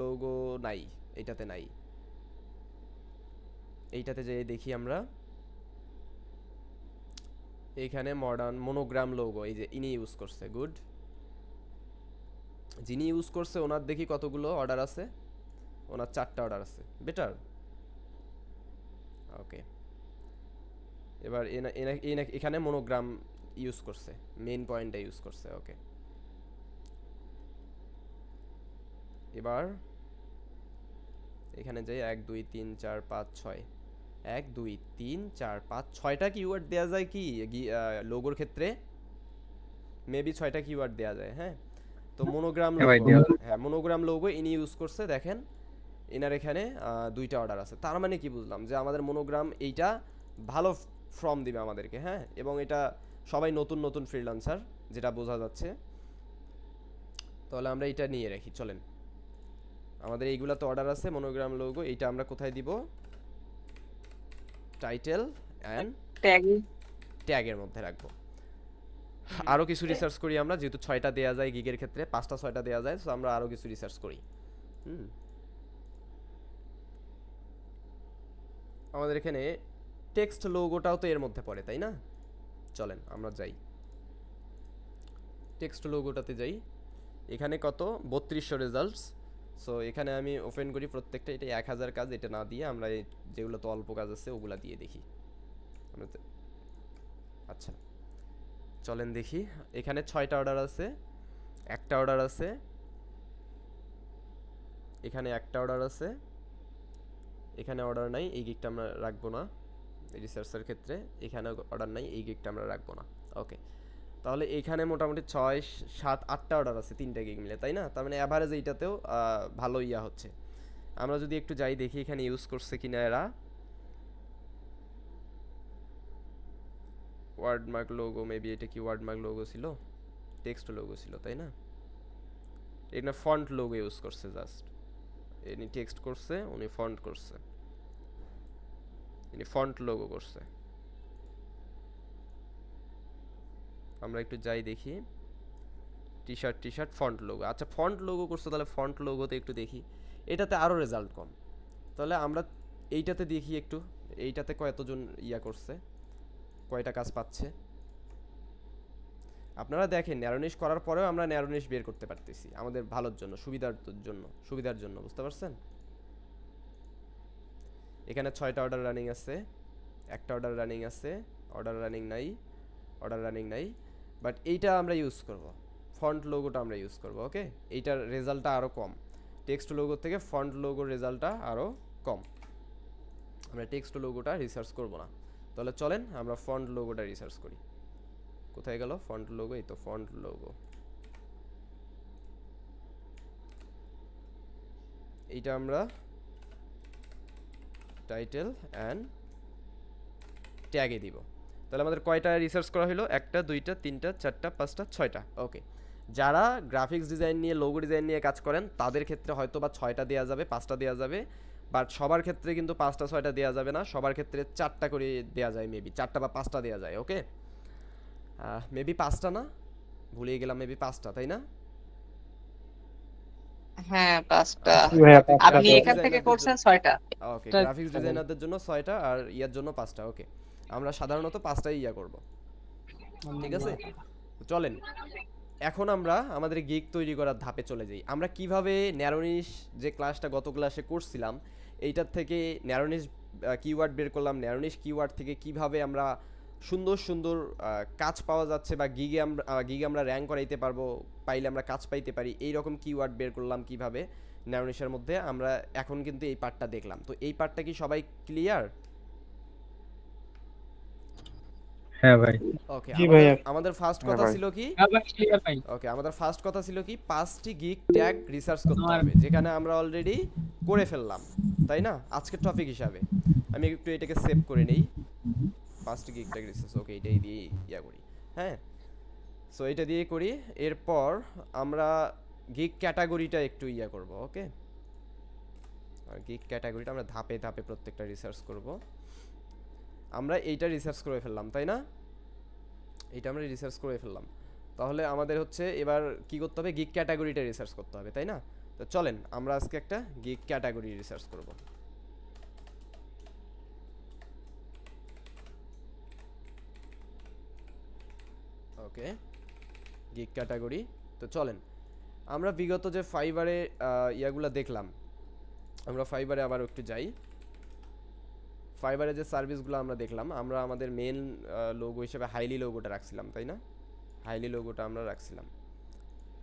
লোগো নাই, এইটাতে নাই। এইটাতে যে দেখি আমরা, এইখানে মডার্ন মনোগ্রাম লোগো, এই যে ইনি ইউজ করছে। গুড, যিনি ইউজ করছে ওনার দেখি কতগুলো অর্ডার আছে। ওনার 4টা অর্ডার আছে, বেটার। ওকে, এবার এখানে মনোগ্রাম ইউজ করছে, মেইন পয়েন্টটা ইউজ করছে। ওকে, এবার এখানে যাই 1 2 3 4 5 6, 1 2 3 4 5 6টা কিওয়ার্ড দেওয়া যায় কি লোগোর ক্ষেত্রে? মেবি 6টা কিওয়ার্ড দেওয়া যায়। হ্যাঁ, তো মনোগ্রাম লোগো, হ্যাঁ মনোগ্রাম লোগো ইনি ইউজ করছে। দেখেন এনার এখানে 2টা অর্ডার আছে। তার মানে কি বুঝলাম? যে আমাদের মনোগ্রাম এইটা ভালো ফর্ম দিবে আমাদেরকে। হ্যাঁ, এবং এটা সবাই নতুন নতুন ফ্রিল্যান্সার, যেটা বোঝা যাচ্ছে। তাহলে আমরা এটা নিয়ে রাখি। চলেন, আমাদের এইগুলা তো অর্ডার আছে, মনোগ্রাম লোগো, এইটা আমরা কোথায় দিব? টাইটেল অ্যান্ড ট্যাগের মধ্যে রাখবো। আরও কিছু রিসার্চ করি আমরা, যেহেতু 6টা দেওয়া যায় গিগের ক্ষেত্রে, 5টা 6টা দেওয়া যায়, তো আমরা আরও কিছু রিসার্চ করি। আমাদের এখানে টেক্সট লোগোটাও তো এর মধ্যে পড়ে, তাই না? চলেন আমরা যাই, টেক্সট লোগোটাতে যাই। এখানে কত? 3200 রেজাল্টস। সো এখানে আমি ওপেন করি প্রত্যেকটা। এটা 1000 কাজ, এটা না দিয়ে আমরা যেগুলো তো অল্প কাজ আছে ওগুলা দিয়ে দেখি। আচ্ছা, চলেন দেখি। এখানে 6টা অর্ডার আছে, একটা অর্ডার আছে, এখানে একটা অর্ডার আছে, এখানে অর্ডার নাই, এই গিকটা আমরা রাখবো না রিসার্চের ক্ষেত্রে। এখানে অর্ডার নাই, এই গিকটা আমরা রাখবো না। ওকে, তাহলে এখানে মোটামুটি 6 7 8টা অর্ডার আছে 3টা গিগ মিলে, তাই না? তার মানে অ্যাভারেজ এইটাতেও ভালো ইয়া হচ্ছে। আমরা যদি একটু যাই দেখি এখানে ইউজ করছে কিনা এরা। ওয়ার্ডমার্ক লোগো, মেবি এটা কি ওয়ার্ডমার্ক লোগো ছিল? টেক্সট লোগো ছিল, তাই না? এটা ফন্ট লোগো ইউজ করছে, জাস্ট ইনি টেক্সট করছে, উনি ফন্ট করছে। ইনি ফন্ট লোগো করছে। আমরা একটু যাই দেখি, টি শার্ট ফন্ট লোগো। আচ্ছা ফন্ট লোগো করছে, তাহলে ফন্ট লোগোতে একটু দেখি, এটাতে আরও রেজাল্ট কম। তাহলে আমরা এইটাতে দেখি একটু, এইটাতে কয়জন ইয়া করছে, কয়টা কাজ পাচ্ছে। আপনারা দেখেন ন্যারোনিশ করার পরেও আমরা ন্যারোনিশ বের করতে পারতেছি আমাদের ভালোর জন্য, সুবিধার জন্য, বুঝতে পারছেন? এখানে 6টা অর্ডার রানিং আছে, একটা অর্ডার রানিং আছে, অর্ডার রানিং নাই, বাট এইটা আমরা ইউজ করব, ফন্ট লোগোটা আমরা ইউজ করব। ওকে, এইটার রেজাল্টটা আরও কম, টেক্সট লোগো থেকে ফন্ট লোগোর রেজাল্টটা আরও কম। আমরা টেক্সট লোগোটা রিসার্চ করব না, তাহলে চলেন আমরা ফন্ট লোগোটা রিসার্চ করি। কোথায় গেল ফন্ট লোগো? এই তো ফন্ট লোগো। এইটা আমরা টাইটেল অ্যান্ড ট্যাগে দিব। তাহলে আমাদের কয়টা রিসার্চ করা হলো? 1টা 2টা 3টা 4টা 5টা 6টা। ওকে, যারা গ্রাফিক্স ডিজাইন নিয়ে, লোগো ডিজাইন নিয়ে কাজ করেন তাদের ক্ষেত্রে হয়তো বা 6টা দেওয়া যাবে, 5টা দেওয়া যাবে, বাট সবার ক্ষেত্রে কিন্তু 5টা 6টা দেওয়া যাবে না। সবার ক্ষেত্রে 4টা করে দেওয়া যায়, মেবি 4টা বা 5টা দেওয়া যায়। ওকে, মেবি 5টা না, ভুলে গেলাম, মেবি 5টা, তাই না? হ্যাঁ 5টা। ভাইয়া আপনি এখান থেকে করছেন 6টা। ওকে, গ্রাফিক্স ডিজাইনারদের জন্য 6টা আর ইয়ার জন্য 5টা। ওকে, আমরা সাধারণত 5টাই ইয়া করব, ঠিক আছে? চলেন এখন আমরা আমাদের গিগ তৈরি করার ধাপে চলে যাই। আমরা কিভাবে ন্যারোনিশ, যে ক্লাসটা গত ক্লাসে করছিলাম, এইটার থেকে ন্যারোনিশ কিওয়ার্ড বের করলাম, ন্যারোনিশ কিওয়ার্ড থেকে কিভাবে আমরা সুন্দর সুন্দর কাজ পাওয়া যাচ্ছে, বা গিগে আমরা র্যাঙ্ক করাইতে পারবো, পাইলে আমরা কাজ পাইতে পারি, এই রকম কিওয়ার্ড বের করলাম কিভাবে ন্যারোনিশের মধ্যে। আমরা এখন কিন্তু এই পার্টটা দেখলাম। তো এই পার্টটা কি সবাই ক্লিয়ার? হ্যাঁ ভাই। ওকে, জি ভাইয়া। আমাদের ফার্স্ট হ্যাঁ কথা ভাই। ছিল কি? হ্যাঁ ভাই ক্লিয়ার ভাই। ওকে, আমাদের ফার্স্ট কথা ছিল কি, 5টি গিগ ট্যাগ রিসার্চ করতে আমার- হবে, যেখানে আমরা অলরেডি করে ফেললাম, তাই না? আজকের টপিক হিসাবে আমি একটু এটাকে সেভ করে নেই, 5টি গিগ ট্যাগ রিসার্চ। ওকে, এটাই দিয়ে ইয়া করি। হ্যাঁ, সো এটা দিয়ে করি। এরপর আমরা গিগ ক্যাটাগরিটা একটু ইয়া করব। ওকে, আর গিগ ক্যাটাগরিটা আমরা ধাপে ধাপে প্রত্যেকটা রিসার্চ করব। আমরা এইটা রিসার্চ করে ফেললাম, তাই না? এটা আমরা রিসার্চ করে ফেললাম। তাহলে আমাদের হচ্ছে এবার কি করতে হবে? গিগ ক্যাটাগরিটা রিসার্চ করতে হবে, তাই না? তো চলেন আমরা আজকে একটা গিগ ক্যাটাগরি রিসার্চ করব। ওকে, গিগ ক্যাটাগরি। তো চলেন আমরা বিগত যে ফাইবারে ইয়াগুলা দেখলাম, আমরা ফাইবারে আবার একটু যাই। ফাইবারে যে সার্ভিসগুলো আমরা দেখলাম, আমরা আমাদের মেন লোগো হিসেবে হাইলি লোগোটা রাখছিলাম, তাই না? হাইলি লোগোটা আমরা রাখছিলাম।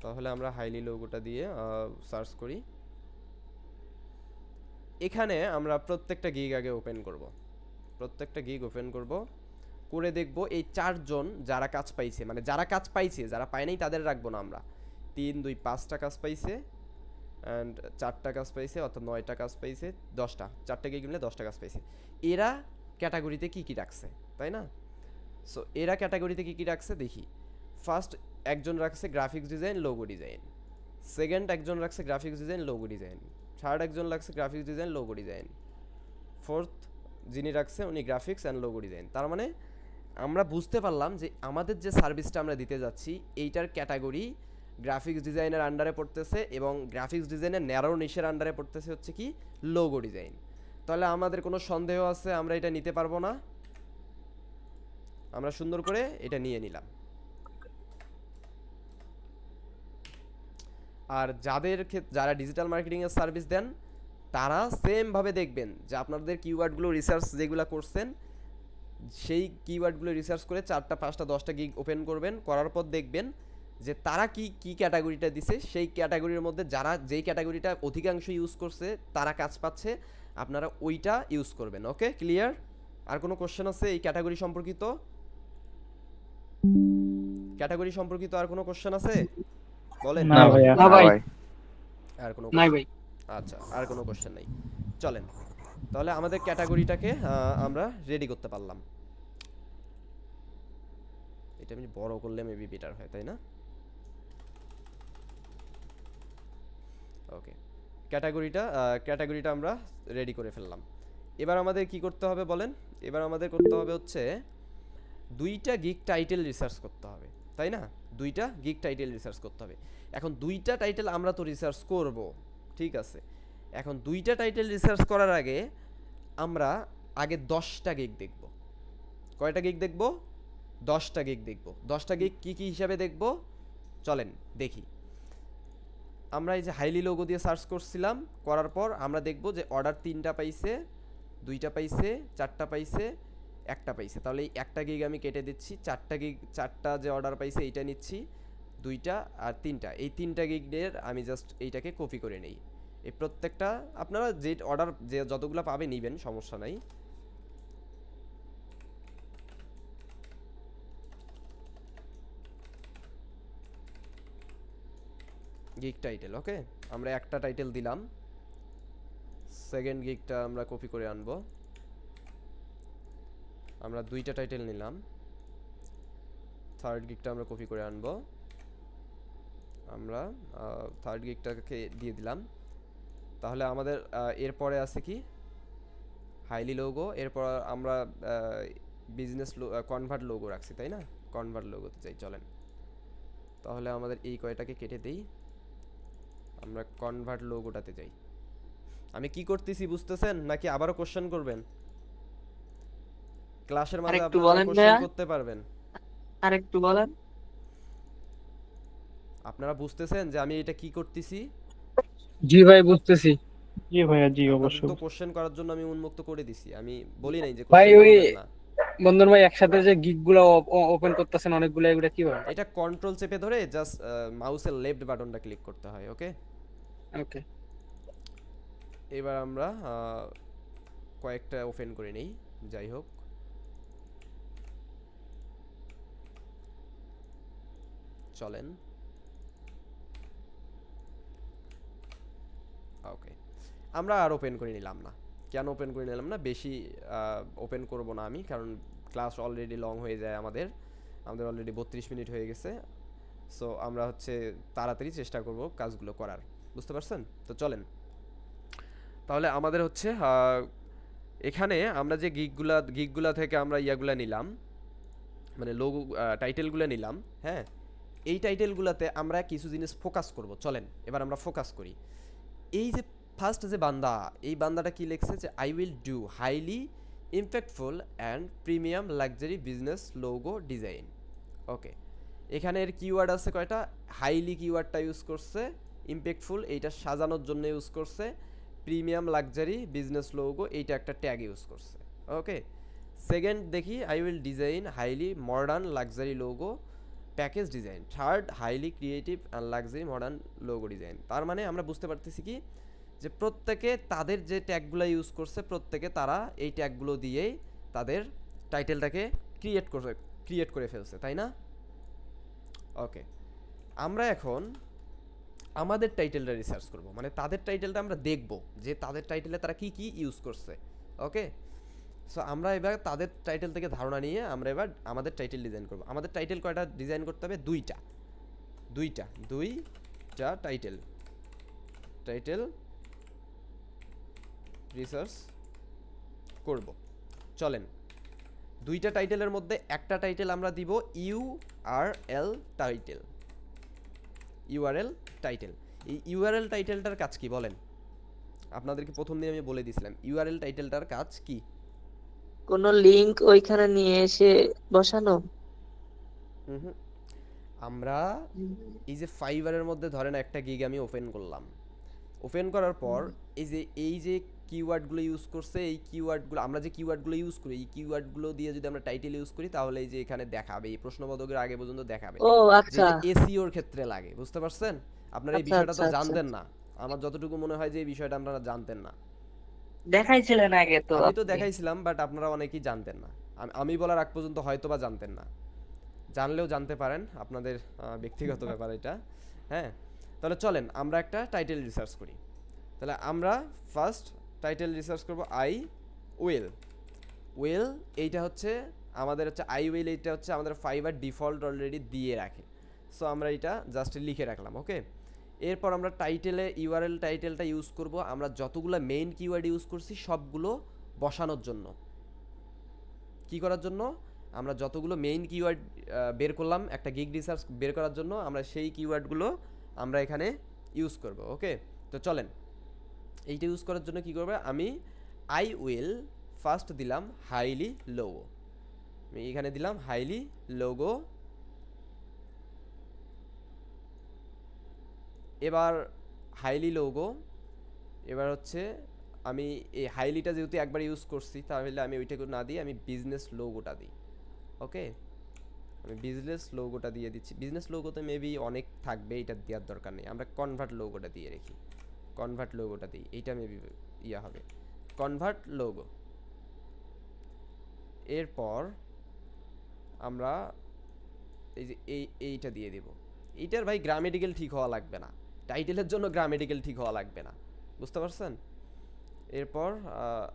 তাহলে আমরা হাইলি লোগোটা দিয়ে সার্চ করি। এখানে আমরা প্রত্যেকটা গিগ আগে ওপেন করব, করে দেখব এই 4জন যারা কাজ পাইছে, মানে যারা কাজ পাইছে, যারা পায় নাই তাদের রাখবো না আমরা। 3 2 5টা কাজ পাইছে, অ্যান্ড 4টা কাজ পাইছে, অর্থাৎ 9টা কাজ পাইছে, 10টা, 4টা গিগ মিলে 10টা কাজ পাইছে। এরা ক্যাটাগরিতে কি কি রাখছে, তাই না? সো এরা ক্যাটাগরিতে কি কি রাখছে দেখি। ফার্স্ট একজন রাখছে graphics design, logo design. Second একজন রাখছে graphics design, logo design. Third একজন রাখছে graphics design, logo design. Fourth যিনি রাখছে উনি গ্রাফিক্স অ্যান্ড লোগো ডিজাইন। তার মানে আমরা বুঝতে পারলাম যে আমাদের যে সার্ভিসটা আমরা দিতে যাচ্ছি, এইটার ক্যাটাগরি গ্রাফিক্স ডিজাইনের আন্ডারে পড়তেছে, এবং গ্রাফিক্স ডিজাইনের ন্যারো নিশের আন্ডারে পড়তেছে হচ্ছে কি, লোগো ডিজাইন। তাহলে আমাদের কোনো সন্দেহ আছে আমরা এটা নিতে পারবো না? আমরা সুন্দর করে এটা নিয়ে নিলাম। আর যারা ডিজিটাল মার্কেটিং এর সার্ভিস দেন, তারা সেম ভাবে দেখবেন যে আপনাদের কিওয়ার্ডগুলো রিসার্চ যেগুলো করছেন, সেই কিওয়ার্ডগুলো রিসার্চ করে 4টা 5টা 10টা গিগ ওপেন করবেন, করার পর দেখবেন যে তারা কি ক্যাটাগরিটা দিছে, সেই ক্যাটাগরির মধ্যে যারা যেই ক্যাটাগরিটা অধিকাংশ ইউজ করছে তারা কাজ পাচ্ছে, আপনারা ওইটা ইউজ করবেন। ওকে, ক্লিয়ার? আর কোনো কোশ্চেন আছে এই ক্যাটাগরি সম্পর্কিত? আর কোনো কোশ্চেন আছে বলেন? না ভাইয়া। না ভাই। আর কোনো নাই ভাই। আচ্ছা, আর কোনো কোশ্চেন নাই। চলেন তাহলে আমাদের ক্যাটাগরিটাকে আমরা রেডি করতে পারলাম। এটা আমি বড় করলে মেবি বেটার হয়, তাই না? ওকে, ক্যাটাগরিটা আমরা রেডি করে ফেললাম। এবার আমাদের কি করতে হবে বলেন? এবার আমাদের করতে হবে হচ্ছে 2টা গিগ টাইটেল রিসার্চ করতে হবে, তাই না? 2টা গিগ টাইটেল রিসার্চ করতে হবে। এখন 2টা টাইটেল আমরা তো রিসার্চ করব, ঠিক আছে। এখন 2টা টাইটেল রিসার্চ করার আগে আমরা আগে 10টা গিগ দেখব। কয়টা গিগ দেখব? 10টা গিগ দেখব। 10টা গিগ কি কি হিসাবে দেখব চলেন দেখি। আমরা এই যে হাইলি লোগো দিয়ে সার্চ করছিলাম, করার পর আমরা দেখব যে অর্ডার 3টা পাইছে, 2টা পাইছে, 4টা পাইছে, 1টা পাইছে। তাহলে এই 1টা গিগ আমি কেটে দিচ্ছি, 4টা গিগ, 4টা যে অর্ডার পাইছে এইটা নিচ্ছি, 2টা আর 3টা, এই 3টা গিগের আমি জাস্ট এইটাকে কপি করে নেই। এই প্রত্যেকটা আপনারা যে অর্ডার যে যতগুলো পাবে নেবেন, সমস্যা নাই। গিগ টাইটেল, ওকে, আমরা একটা টাইটেল দিলাম। সেকেন্ড গিগটা আমরা কপি করে আনবো। আমরা 2টা টাইটেল নিলাম। থার্ড গিগটা আমরা কপি করে আনবো। আমরা থার্ড গিগটাকে দিয়ে দিলাম। তাহলে আমাদের এরপরে আছে কি? Highly logo. এরপর আমরা বিজনেস কনভার্ট লোগো রাখছি, তাই না? কনভার্ট লোগোতে যাই চলেন। তাহলে আমাদের এই কয়টাকে কেটে দেই, আমরা কনভার্ট লোগোটাতে যাই। আমি কি করতেছি বুঝতেছেন নাকি আবারও কোশ্চেন করবেন? ক্লাসের মাঝে আরেকটু আপনারা বলেন কোশ্চেন ভাইয়া, করতে পারবেন। আরেকটু বলেন। আপনারা বুঝতেছেন যে আমি এটা কি করতেছি? জি ভাই বুঝতেছি। জি ভাইয়া, জি আপনাদের অবশ্যই। তো কোশ্চেন করার জন্য আমি উন্মুক্ত করে দিছি, আমি বলি নাই যে ভাই কোশ্চেন ওই করবেন না। বন্ধন ভাই একসাথে যে গিগ গুলো ওপেন করতেছেন অনেকগুলো, এগুলো কিভাবে? এটা কন্ট্রোল চেপে ধরে জাস্ট মাউসের লেফট বাটনটা ক্লিক করতে হয়, ওকে। ওকে। এবার আমরা কয়েকটা ওপেন করে নেই, যাই হোক। চলেন, ওকে। আমরা আর ওপেন করে নিলাম না। কেন ওপেন করে নিলাম না? বেশি ওপেন করব না আমি, কারণ ক্লাস অলরেডি লং হয়ে যায় আমাদের অলরেডি 32 মিনিট হয়ে গেছে। সো আমরা হচ্ছে তাড়াতাড়ি চেষ্টা করব কাজগুলো করার, বুঝতে পারছেন? তো চলেন, তাহলে আমাদের হচ্ছে এখানে আমরা যে গিগগুলা থেকে আমরা ইয়াগুলা নিলাম, মানে লোগো টাইটেলগুলো নিলাম, হ্যাঁ। এই টাইটেলগুলোতে আমরা কিছু জিনিস ফোকাস করব। চলেন এবার আমরা ফোকাস করি। এই যে ফার্স্ট যে বান্দা, এই বান্দাটা কি লিখছে যে I will do highly impactful and premium luxury business logo design, okay. এখানে এর কিওয়ার্ড আছে কয়টা? হাইলি কিওয়ার্ডটা ইউজ করছে, ইম্প্যাক্টফুল এইটা সাজানোর জন্য ইউজ করছে, প্রিমিয়াম লাক্সারি বিজনেস লোগো এইটা একটা ট্যাগ ইউজ করছে, ওকে। সেকেন্ড দেখি, I will design highly modern luxury logo package design. Third, highly creative and luxury modern logo design. তার মানে আমরা বুঝতে পারতেছি কি যে প্রত্যেকে তাদের যে ট্যাগগুলো ইউজ করছে, প্রত্যেকে তারা এই ট্যাগগুলো দিয়েই তাদের টাইটেলটাকে ক্রিয়েট করে ফেলছে, তাই না? ওকে, আমরা এখন আমাদের টাইটেলটা রিসার্চ করব, মানে তাদের টাইটেলটা আমরা দেখব যে তাদের টাইটেলে তারা কি কি ইউজ করছে, ওকে। সো আমরা এবার তাদের টাইটেল থেকে ধারণা নিয়ে আমরা এবার আমাদের টাইটেল ডিজাইন করব। আমাদের টাইটেল কয়টা ডিজাইন করতে হবে? দুইটা টাইটেল রিসার্চ করব। চলেন, দুইটা টাইটেলের মধ্যে একটা টাইটেল আমরা দিব ইউআরএল টাইটেল। এই ইউআরএল টাইটেলটার কাজ কি বলেন? আপনাদেরকে প্রথম দিন আমি বলে দিয়েছিলাম ইউআরএল টাইটেলটার কাজ কি। কোন লিংক ওইখানে নিয়ে এসে বসানো? হুম, আমরা এই যে ফাইবারের মধ্যে ধরেন একটা গিগ আমি ওপেন করলাম, ওপেন করার পর এই যে কিওয়ার্ডগুলো ইউজ করছে, এই কিওয়ার্ডগুলো আমরা যে কিওয়ার্ডগুলো ইউজ করি, এই কিওয়ার্ডগুলো দিয়ে যদি আমরা টাইটেল ইউজ করি তাহলে এই যে এখানে দেখাবে, এই প্রশ্নবোধকের আগে পর্যন্ত দেখাবে, ও আচ্ছা যেটা এসইওর ক্ষেত্রে লাগে, বুঝতে পারছেন? আপনারা এই আচ্ছা বিষয়টা তো আচ্ছা আচ্ছা জানতেন না, আমার যতটুকু মনে হয় যে এই বিষয়টা আপনারা জানতেন না। দেখাইছিলেন আগে তো আমি তো আপনি। দেখাইছিলাম, বাট আপনারা অনেকেই জানতেন না। আমি বলার আগ পর্যন্ত হয়তো বা জানতেন না, জানলেও জানতে পারেন, আপনাদের ব্যক্তিগত ব্যাপার এটা, হ্যাঁ। তাহলে চলেন আমরা একটা টাইটেল রিসার্চ করি। তাহলে আমরা ফার্স্ট টাইটেল রিসার্চ করব আই উইল। এইটা হচ্ছে আমাদের হচ্ছে আই উইল, এইটা হচ্ছে আমাদের ফাইবার ডিফল্ট অলরেডি দিয়ে রাখে। সো আমরা এটা জাস্ট লিখে রাখলাম, ওকে। এরপর আমরা টাইটেলে ইউআরএল টাইটেলটা ইউজ করব। আমরা যতগুলো মেইন কিওয়ার্ড ইউজ করছি সবগুলো বসানোর জন্য। কি করার জন্য? আমরা যতগুলো মেইন কিওয়ার্ড বের করলাম একটা গিগ রিসার্চ বের করার জন্য, আমরা সেই কিওয়ার্ডগুলো আমরা এখানে ইউজ করব। ওকে, তো চলেন এইটা ইউজ করার জন্য কি করবে, আমি আই উইল ফার্স্ট দিলাম হাইলি লোগো, আমি এখানে দিলাম হাইলি লোগো। এবার হাইলি লোগো, এবার হচ্ছে আমি এই হাইলিটা যেহেতু একবার ইউজ করছি, তাহলে আমি ওইটাকে না দিয়ে আমি বিজনেস লোগোটা দিই। ওকে, আমি বিজনেস লোগোটা দিয়ে দিচ্ছি। বিজনেস লোগোতে মেবি অনেক থাকবে, এটা দেওয়ার দরকার নেই, আমরা কনভার্ট লোগোটা দিয়ে রেখি। কনভার্ট লোগোটা দিই, এইটা মেবি ইয়া হবে, কনভার্ট লোগো। এরপর আমরা এই যে এইটা দিয়ে দেব। এইটার ভাই গ্রামেটিক্যাল ঠিক হওয়া লাগবে না, টাইটেলের জন্য গ্রামেটিক্যাল ঠিক হওয়া লাগবে না, বুঝতে পারছেন? এরপর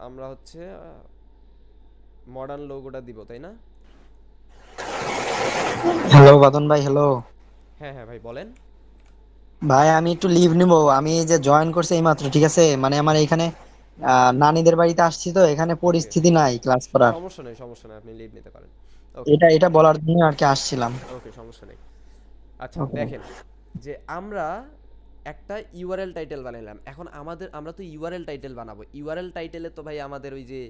আমরা হচ্ছে মডার্ন লোগোটা দিব, তাই না? হ্যালো বাদন ভাই, হ্যালো হ্যাঁ হ্যাঁ ভাই বলেন। ভাই। আমি একটু লিভ নিব, আমি এই যে জয়েন করছি এইমাত্র, ঠিক আছে? মানে আমার এখানে নানিদের বাড়িতে আসছি, তো এখানে ওকে, পরিস্থিতি নাই ক্লাস করার। সমস্যা নেই সমস্যা নেই, আপনি লিভ নিতে পারেন। ওকে এটা এটা বলার জন্য আর কি আসছিলাম। ওকে, সমস্যা নেই। আচ্ছা ওকে। দেখেন, যে আমরা একটা ইউআরএল টাইটেল বানাইলাম, এখন আমরা তো ইউআরএল টাইটেল বানাবো। ইউআরএল টাইটেলে তো ভাই আমাদের ওই যে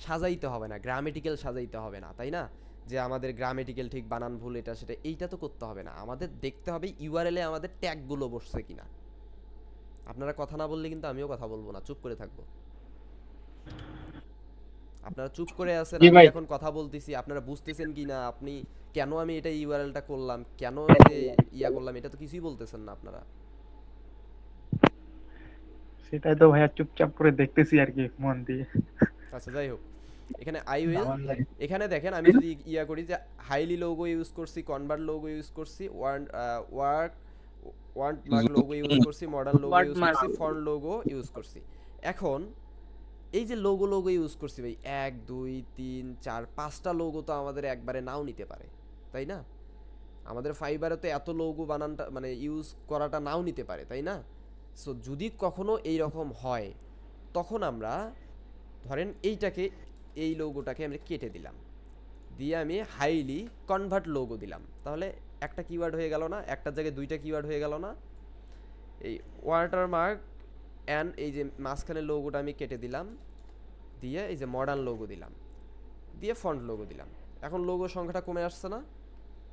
সাজাইতে হবে না, গ্রামেটিক্যাল সাজাইতে হবে না, তাই না? যে আমাদের গ্রামেটিক্যাল ঠিক বানান ভুল এটা সেটা এইটা তো করতে হবে না, আমাদের দেখতে হবে ইউআরএল এ আমাদের ট্যাগগুলো বসছে কিনা। আপনারা কথা না বললে কিন্তু আমিও কথা বলবো না, চুপ করে থাকবো। আপনারা চুপ করে আছেন, জি আমি ভাই। এখন কথা বলতেছি, আপনারা বুঝতেছেন কি না, আপনি কেন আমি এটা ইউআরএলটা করলাম, কেন এই যে ইয়া করলাম, এটা তো কিছুই বলতেছেন না আপনারা। সেটাই তো ভাইয়া চুপচাপ করে দেখতেছি আর কি মন দিয়ে। আচ্ছা যাই হোক, এখানে আই উইল, এখানে দেখেন আমি যদি ইয়া করি যে হাইলি লোগো ইউজ করছি, কনভার্ট লোগো ইউজ করছি, ওয়ার্ড মার্ক লোগো ইউজ করছি, মডার্ন লোগো ইউজ Watermark। করছি, ফন্ট লোগো ইউজ করছি। এখন এই যে লোগো ইউজ করছি ভাই, 1 2 3 4 5টা লোগো তো আমাদের একবারে নাও নিতে পারে, তাই না? আমাদের ফাইবারে তো এত লোগো বানানটা মানে ইউজ করাটা নাও নিতে পারে, তাই না? সো যদি কখনো এই রকম হয়, তখন আমরা ধরেন এইটাকে, এই লোগোটাকে আমরা কেটে দিলাম, দিয়ে আমি হাইলি কনভার্ট লোগো দিলাম, তাহলে একটা কিওয়ার্ড হয়ে গেল না, একটা জায়গায় দুইটা কিওয়ার্ড হয়ে গেল না? এই ওয়াটারমার্ক অ্যান্ড এই যে মাঝখানে লোগোটা আমি কেটে দিলাম, দিয়ে এই যে মডার্ন লোগো দিলাম, দিয়ে ফন্ট লোগো দিলাম। এখন লোগো সংখ্যাটা কমে আসছে না?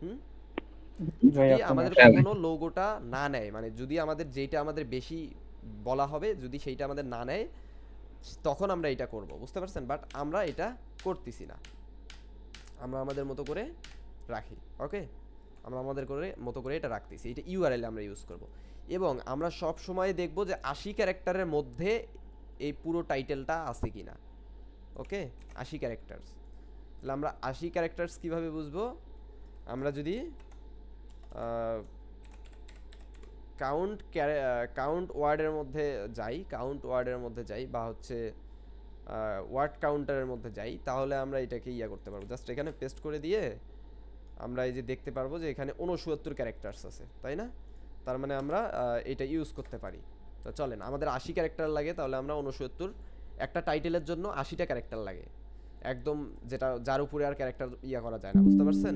হুম, যদি আমাদের কখনো লোগোটা না নেয়, মানে যদি আমাদের যেটা আমাদের বেশি বলা হবে যদি সেইটা আমাদের না নেয়, তখন আমরা এটা করব, বুঝতে পারছেন? বাট আমরা এটা করতেছি না, আমরা আমাদের মতো করে রাখি। ওকে, আমরা আমাদের মতো করে এটা রাখতেছি, এটা ইউআরএল আমরা ইউজ করব। এবং আমরা সব সময় দেখব যে 80 ক্যারেক্টারের মধ্যে এই পুরো টাইটেলটা আছে কিনা। ওকে, 80 ক্যারেক্টার্স। তাহলে আমরা 80 ক্যারেক্টার্স কিভাবে বুঝবো? আমরা যদি কাউন্ট ওয়ার্ডের মধ্যে যাই বা হচ্ছে ওয়ার্ড কাউন্টারের মধ্যে যাই, তাহলে আমরা এটাকে ইয়া করতে পারবো। জাস্ট এখানে পেস্ট করে দিয়ে আমরা এই যে দেখতে পারবো যে এখানে 69 ক্যারেক্টার্স আছে, তাই না? তার মানে আমরা এটা ইউজ করতে পারি। তো চলেন, আমাদের 80 ক্যারেক্টার লাগে, তাহলে আমরা 69, একটা টাইটেলের জন্য 80টা ক্যারেক্টার লাগে, একদম যেটা যার উপরে আর ক্যারেক্টার ইয়া করা যায় না, বুঝতে পারছেন?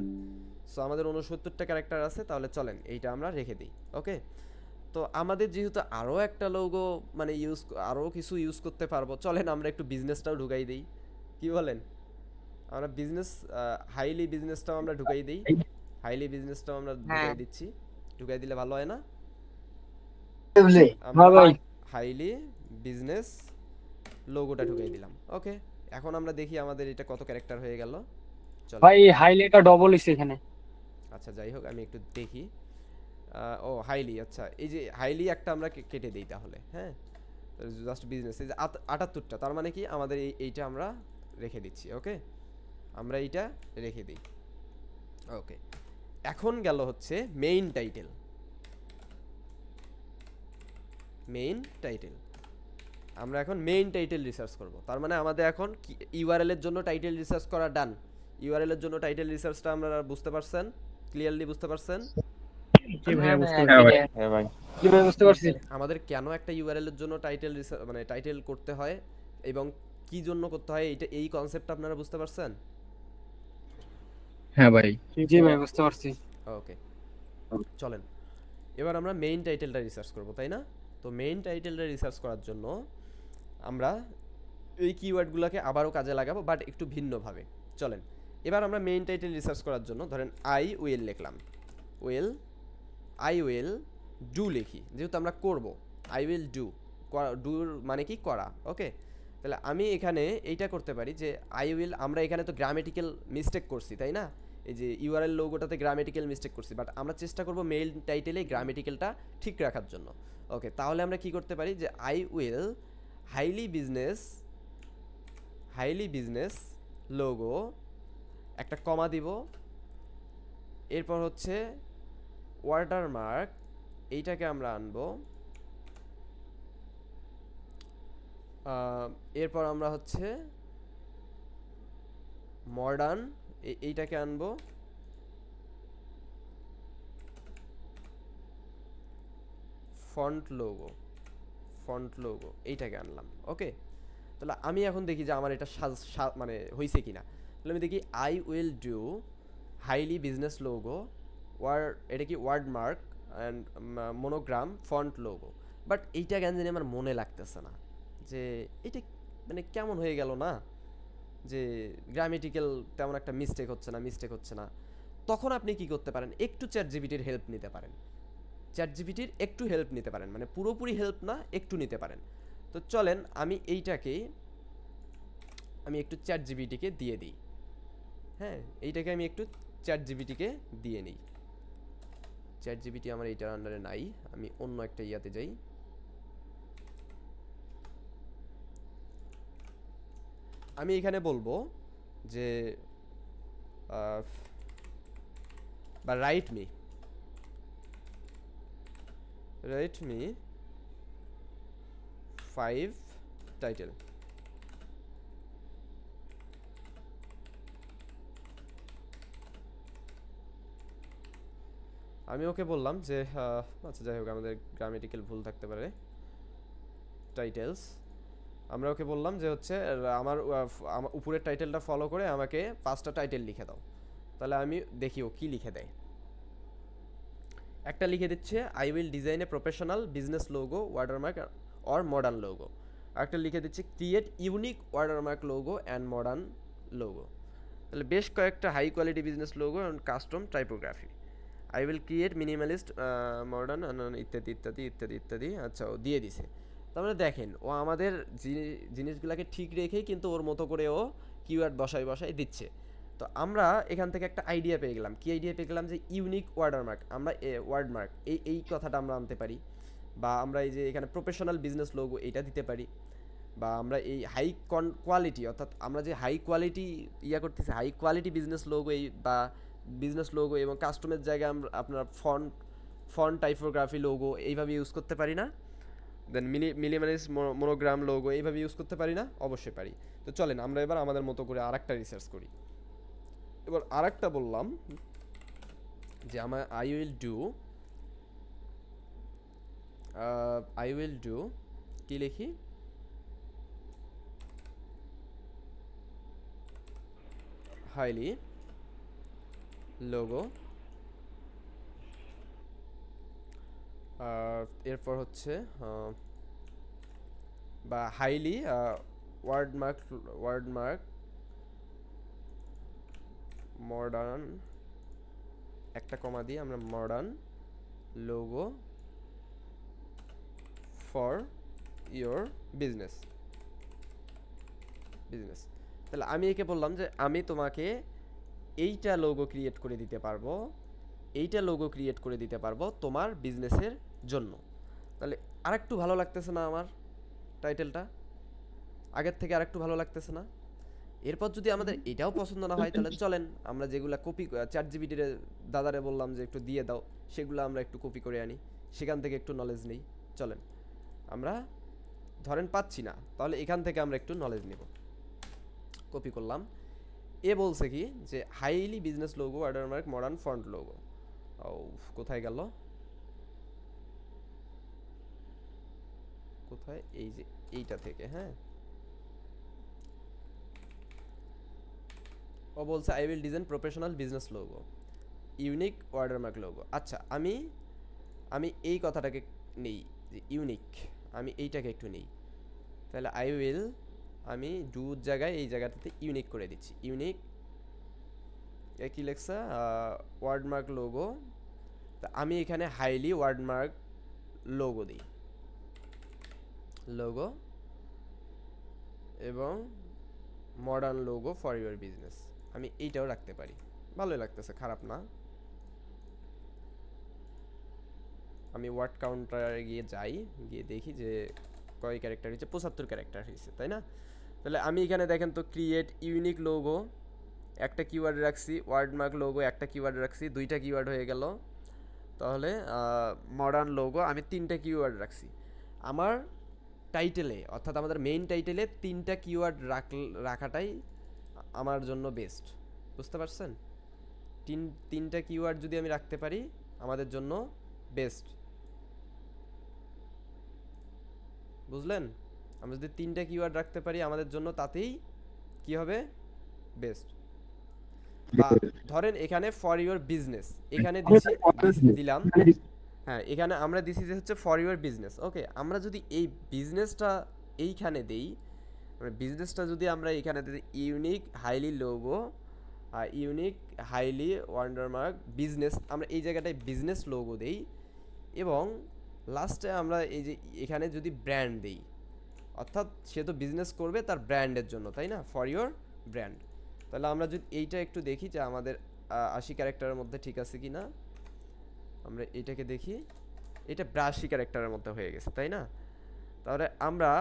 সো আমাদের 69টা ক্যারেক্টার আছে, তাহলে চলেন এইটা আমরা রেখে দিই। ওকে, তো আমাদের যেহেতু আরও একটা লোগো মানে আরও কিছু ইউজ করতে পারবো, চলেন আমরা একটু বিজনেসটাও ঢুকাই দিই, কি বলেন? আমরা হাইলি বিজনেসটাও আমরা ঢুকাই দিই, ঢুকাই দিচ্ছি, ঢুকাই দিলে ভালো হয় না? আমরা ভাই হাইলি বিজনেস লোগোটা ঢুকাই দিলাম। ওকে, এখন আমরা দেখি আমাদের এটা কত ক্যারেক্টার হয়ে গেল। চলো ভাই হাইলাইটটা ডবল হইছে এখানে। আচ্ছা যাই হোক, আমি একটু দেখি। ও হাইলি, আচ্ছা এই যে হাইলি একটা আমরা কেটে দিই তাহলে। হ্যাঁ, জাস্ট বিজনেস, এই যে 78টা, তার মানে কি আমাদের এইটা আমরা রেখে দিচ্ছি। ওকে, আমরা এইটা রেখে দিই। ওকে, এখন গেল হচ্ছে মেইন টাইটেল। আমরা এখন মেইন টাইটেল রিসার্চ করব, তার মানে আমাদের এখন ইউআরএল এর জন্য টাইটেল রিসার্চ করা ডান। ইউআরএল এর জন্য টাইটেল রিসার্চটা আমরা বুঝতে পারছেন, ক্লিয়ারলি বুঝতে পারছেন? কি ভাইয়া বুঝতে হ্যাঁ, পারছি। হ্যাঁ ভাই। কিভাবে বুঝতে পারছি? আমাদের কেন একটা ইউআরএল এর জন্য টাইটেল করতে হয় এবং কি জন্য করতে হয়, এটা এই কনসেপ্টটা আপনারা বুঝতে পারছেন? হ্যাঁ ভাই। জি ভাই বুঝতে পারছি। ওকে, চলেন এবার আমরা মেইন টাইটেলটা রিসার্চ করব, তাই না? তো মেইন টাইটেলটা রিসার্চ করার জন্য আমরা এই কিওয়ার্ডগুলোকে আবারও কাজে লাগাবো, বাট একটু ভিন্নভাবে। চলেন এবার আমরা মেইন টাইটেল রিসার্চ করার জন্য ধরেন আই উইল লিখলাম, উইল, আই উইল ডু লিখি, যেহেতু আমরা করব। আই উইল ডু, ডুর মানে কি করা, ওকে। তাহলে আমি এখানে এইটা করতে পারি যে আই উইল, আমরা এখানে তো গ্রামেটিক্যাল মিস্টেক করছি, তাই না? এই যে ইউআরএল লোগোটাতে গ্রামেটিক্যাল মিস্টেক করছি, বাট আমরা চেষ্টা করব মেইন টাইটেলে গ্রামেটিক্যালটা ঠিক রাখার জন্য। ওকে, তাহলে আমরা কি করতে পারি যে I will highly business logo, একটা কমা দিব, এরপর হচ্ছে ওয়াটারমার্ক, এইটাকে আমরা আনবো, এরপর আমরা হচ্ছে মডার্ন, এইটাকে আনবো, ফন্ট লোগো এইটাকে আনলাম। ওকে, তাহলে আমি এখন দেখি যে আমার এটা মানে হয়েছে কিনা। তাহলে আমি দেখি I will do highly business logo, এটা কি wordmark and monogram font logo, but এইটা কেন জানি আমার মনে লাগতেছে না যে এটা মানে কেমন হয়ে গেল না, যে গ্রামেটিক্যাল তেমন একটা মিস্টেক হচ্ছে না। তখন আপনি কি করতে পারেন, একটু চ্যাট জিপিটির হেল্প নিতে পারেন। মানে পুরোপুরি হেল্প না, একটু নিতে পারেন। তো চলেন আমি এইটাকে একটু চ্যাট জিপিটিকে দিয়ে দিই। হ্যাঁ, এইটাকে আমি একটু চ্যাট জিপিটিকে দিয়ে নিই। চ্যাট জিপিটি আমার এইটার আন্ডারে নাই, আমি অন্য একটা ইয়াতে যাই। আমি এখানে বলবো যে বা রাইট মি 5 টাইটেল। আমি ওকে বললাম যে আচ্ছা যাই হোক, আমাদের গ্রামেটিক্যাল ভুল থাকতে পারে, টাইটেলস। আমরা ওকে বললাম যে হচ্ছে আমার উপরের টাইটেলটা ফলো করে আমাকে 5টা টাইটেল লিখে দাও। তাহলে আমি দেখি ও কি লিখে দেয়। একটা লিখে দিচ্ছে I will design a professional business logo, watermark or modern logo. একটা লিখে দিচ্ছে create unique watermark logo and modern logo. তাহলে বেশ কয়েকটা high quality business logo and custom typography. I will create minimalist modern ইত্যাদি ইত্যাদি ইত্যাদি ইত্যাদি। আচ্ছা, ও দিয়ে দিছে। তার মানে দেখেন ও আমাদের জিনিসগুলোকে ঠিক রেখেই কিন্তু ওর মতো করে ও কিওয়ার্ড বসাই দিচ্ছে। তো আমরা এখান থেকে একটা আইডিয়া পেয়ে গেলাম। কি আইডিয়া পেয়ে গেলাম? যে ইউনিক ওয়াটারমার্ক, আমরা ওয়ার্ডমার্ক এই কথাটা আমরা আনতে পারি, বা আমরা এই যে এখানে প্রফেশনাল বিজনেস লোগো এইটা দিতে পারি, বা আমরা এই হাই কোয়ালিটি, অর্থাৎ আমরা যে হাই কোয়ালিটি করতেছি, হাই কোয়ালিটি বিজনেস লোগো বা বিজনেস লোগো এবং কাস্টমের জায়গায় আমরা আপনার ফন্ট টাইপোগ্রাফি লোগো এইভাবে ইউজ করতে পারি না? দেন মিনিমালিস মনোগ্রাম লোগো এইভাবে ইউজ করতে পারি না? অবশ্যই পারি। তো চলেন আমরা এবার আমাদের মতো করে আরেকটা রিসার্চ করি। এবার আরেকটা বললাম যে আমার আই উইল ডু কি লিখি, হাইলি লোগো, এরপর হচ্ছে বা হাইলি ওয়ার্ডমার্ক মডার্ন, একটা কমা দিয়ে আমরা modern logo for your business. তাহলে আমি একে বললাম যে আমি তোমাকে এইটা লোগো ক্রিয়েট করে দিতে পারবো তোমার বিজনেসের জন্য। তাহলে আরেকটু ভালো লাগতেছে না আমার টাইটেলটা? আগের থেকে আরেকটু ভালো লাগতেছে না? এরপর যদি আমাদের এটাও পছন্দ না হয়, তাহলে চলেন আমরা যেগুলা কপি চ্যাট জিপিটির দাদারে বললাম যে একটু দিয়ে দাও, সেগুলো আমরা একটু কপি করে আনি, সেখান থেকে একটু নলেজ নেই। চলেন আমরা ধরেন পাচ্ছি না, তাহলে এখান থেকে আমরা একটু নলেজ নেব। কপি করলাম। এ বলছে কি যে highly business logo, watermark, modern font logo. ও কোথায় গেল? কোথায়? এই যে এইটা থেকে, হ্যাঁ ও বলছে I will design professional business logo, unique watermark logo. আচ্ছা, আমি এই কথাটাকে নেই যে ইউনিক, আমি এইটাকে একটু নেই। তাহলে আই উইল, আমি ডু জায়গায় এই জায়গাটাতে ইউনিক করে দিচ্ছি। ইউনিক কি লেখছে, ওয়ার্ডমার্ক লোগো। তা আমি এখানে হাইলি ওয়ার্ডমার্ক লোগো দিই, লোগো এবং modern logo for your business. আমি এইটাও রাখতে পারি, ভালোই লাগতেছে, খারাপ না। আমি ওয়ার্ড কাউন্টারে গিয়ে যাই, গিয়ে দেখি যে কয় ক্যারেক্টার হয়েছে, 75 ক্যারেক্টার হয়েছে, তাই না? তাহলে আমি এখানে দেখেন তো ক্রিয়েট ইউনিক লোগো একটা কিওয়ার্ড রাখছি, ওয়ার্ডমার্ক লোগো একটা কিওয়ার্ড রাখছি, দুইটা কিওয়ার্ড হয়ে গেল। তাহলে মডার্ন লোগো আমি 3টা কিওয়ার্ড রাখছি। আমার টাইটেলে, অর্থাৎ আমাদের মেইন টাইটেলে 3টা কিওয়ার্ড রাখাটাই আমার জন্য বেস্ট। বুঝতে পারছেন? 3টা কিওয়ার্ড যদি আমি রাখতে পারি আমাদের জন্য বেস্ট। বুঝলেন? আমরা যদি 3টা কিওয়ার্ড রাখতে পারি আমাদের জন্য তাতেই কি হবে, বেস্ট। বা ধরেন এখানে ফর ইউর বিজনেস, এখানে দিলাম, হ্যাঁ এখানে আমরা দিছি যে হচ্ছে ফর ইউর বিজনেস। ওকে, আমরা যদি এই বিজনেসটা এইখানে দেই, মানে বিজনেসটা যদি আমরা এখানে দিই unique highly logo, unique highly wordmark business, আমরা এই জায়গাটায় বিজনেস লোগো দেই এবং লাস্টে আমরা এই যে এখানে যদি ব্র্যান্ড দেই, অর্থাৎ সে তো বিজনেস করবে তার ব্র্যান্ডের জন্য, তাই না? For your brand. তাহলে আমরা যদি এইটা একটু দেখি যে আমাদের 80 ক্যারেক্টারের মধ্যে ঠিক আছে কি না, আমরা এইটাকে দেখি, এটা 82 ক্যারেক্টারের মধ্যে হয়ে গেছে, তাই না? তাহলে আমরা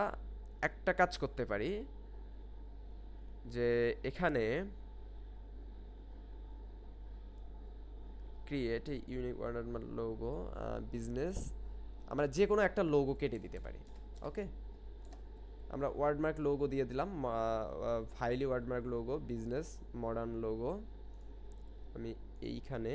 একটা কাজ করতে পারি যে এখানে create unique watermark logo business, আমরা যে কোনো একটা লোগো কেটে দিতে পারি। ওকে, আমরা ওয়ার্ডমার্ক লোগো দিয়ে দিলাম, highly wordmark logo business modern logo. আমি এইখানে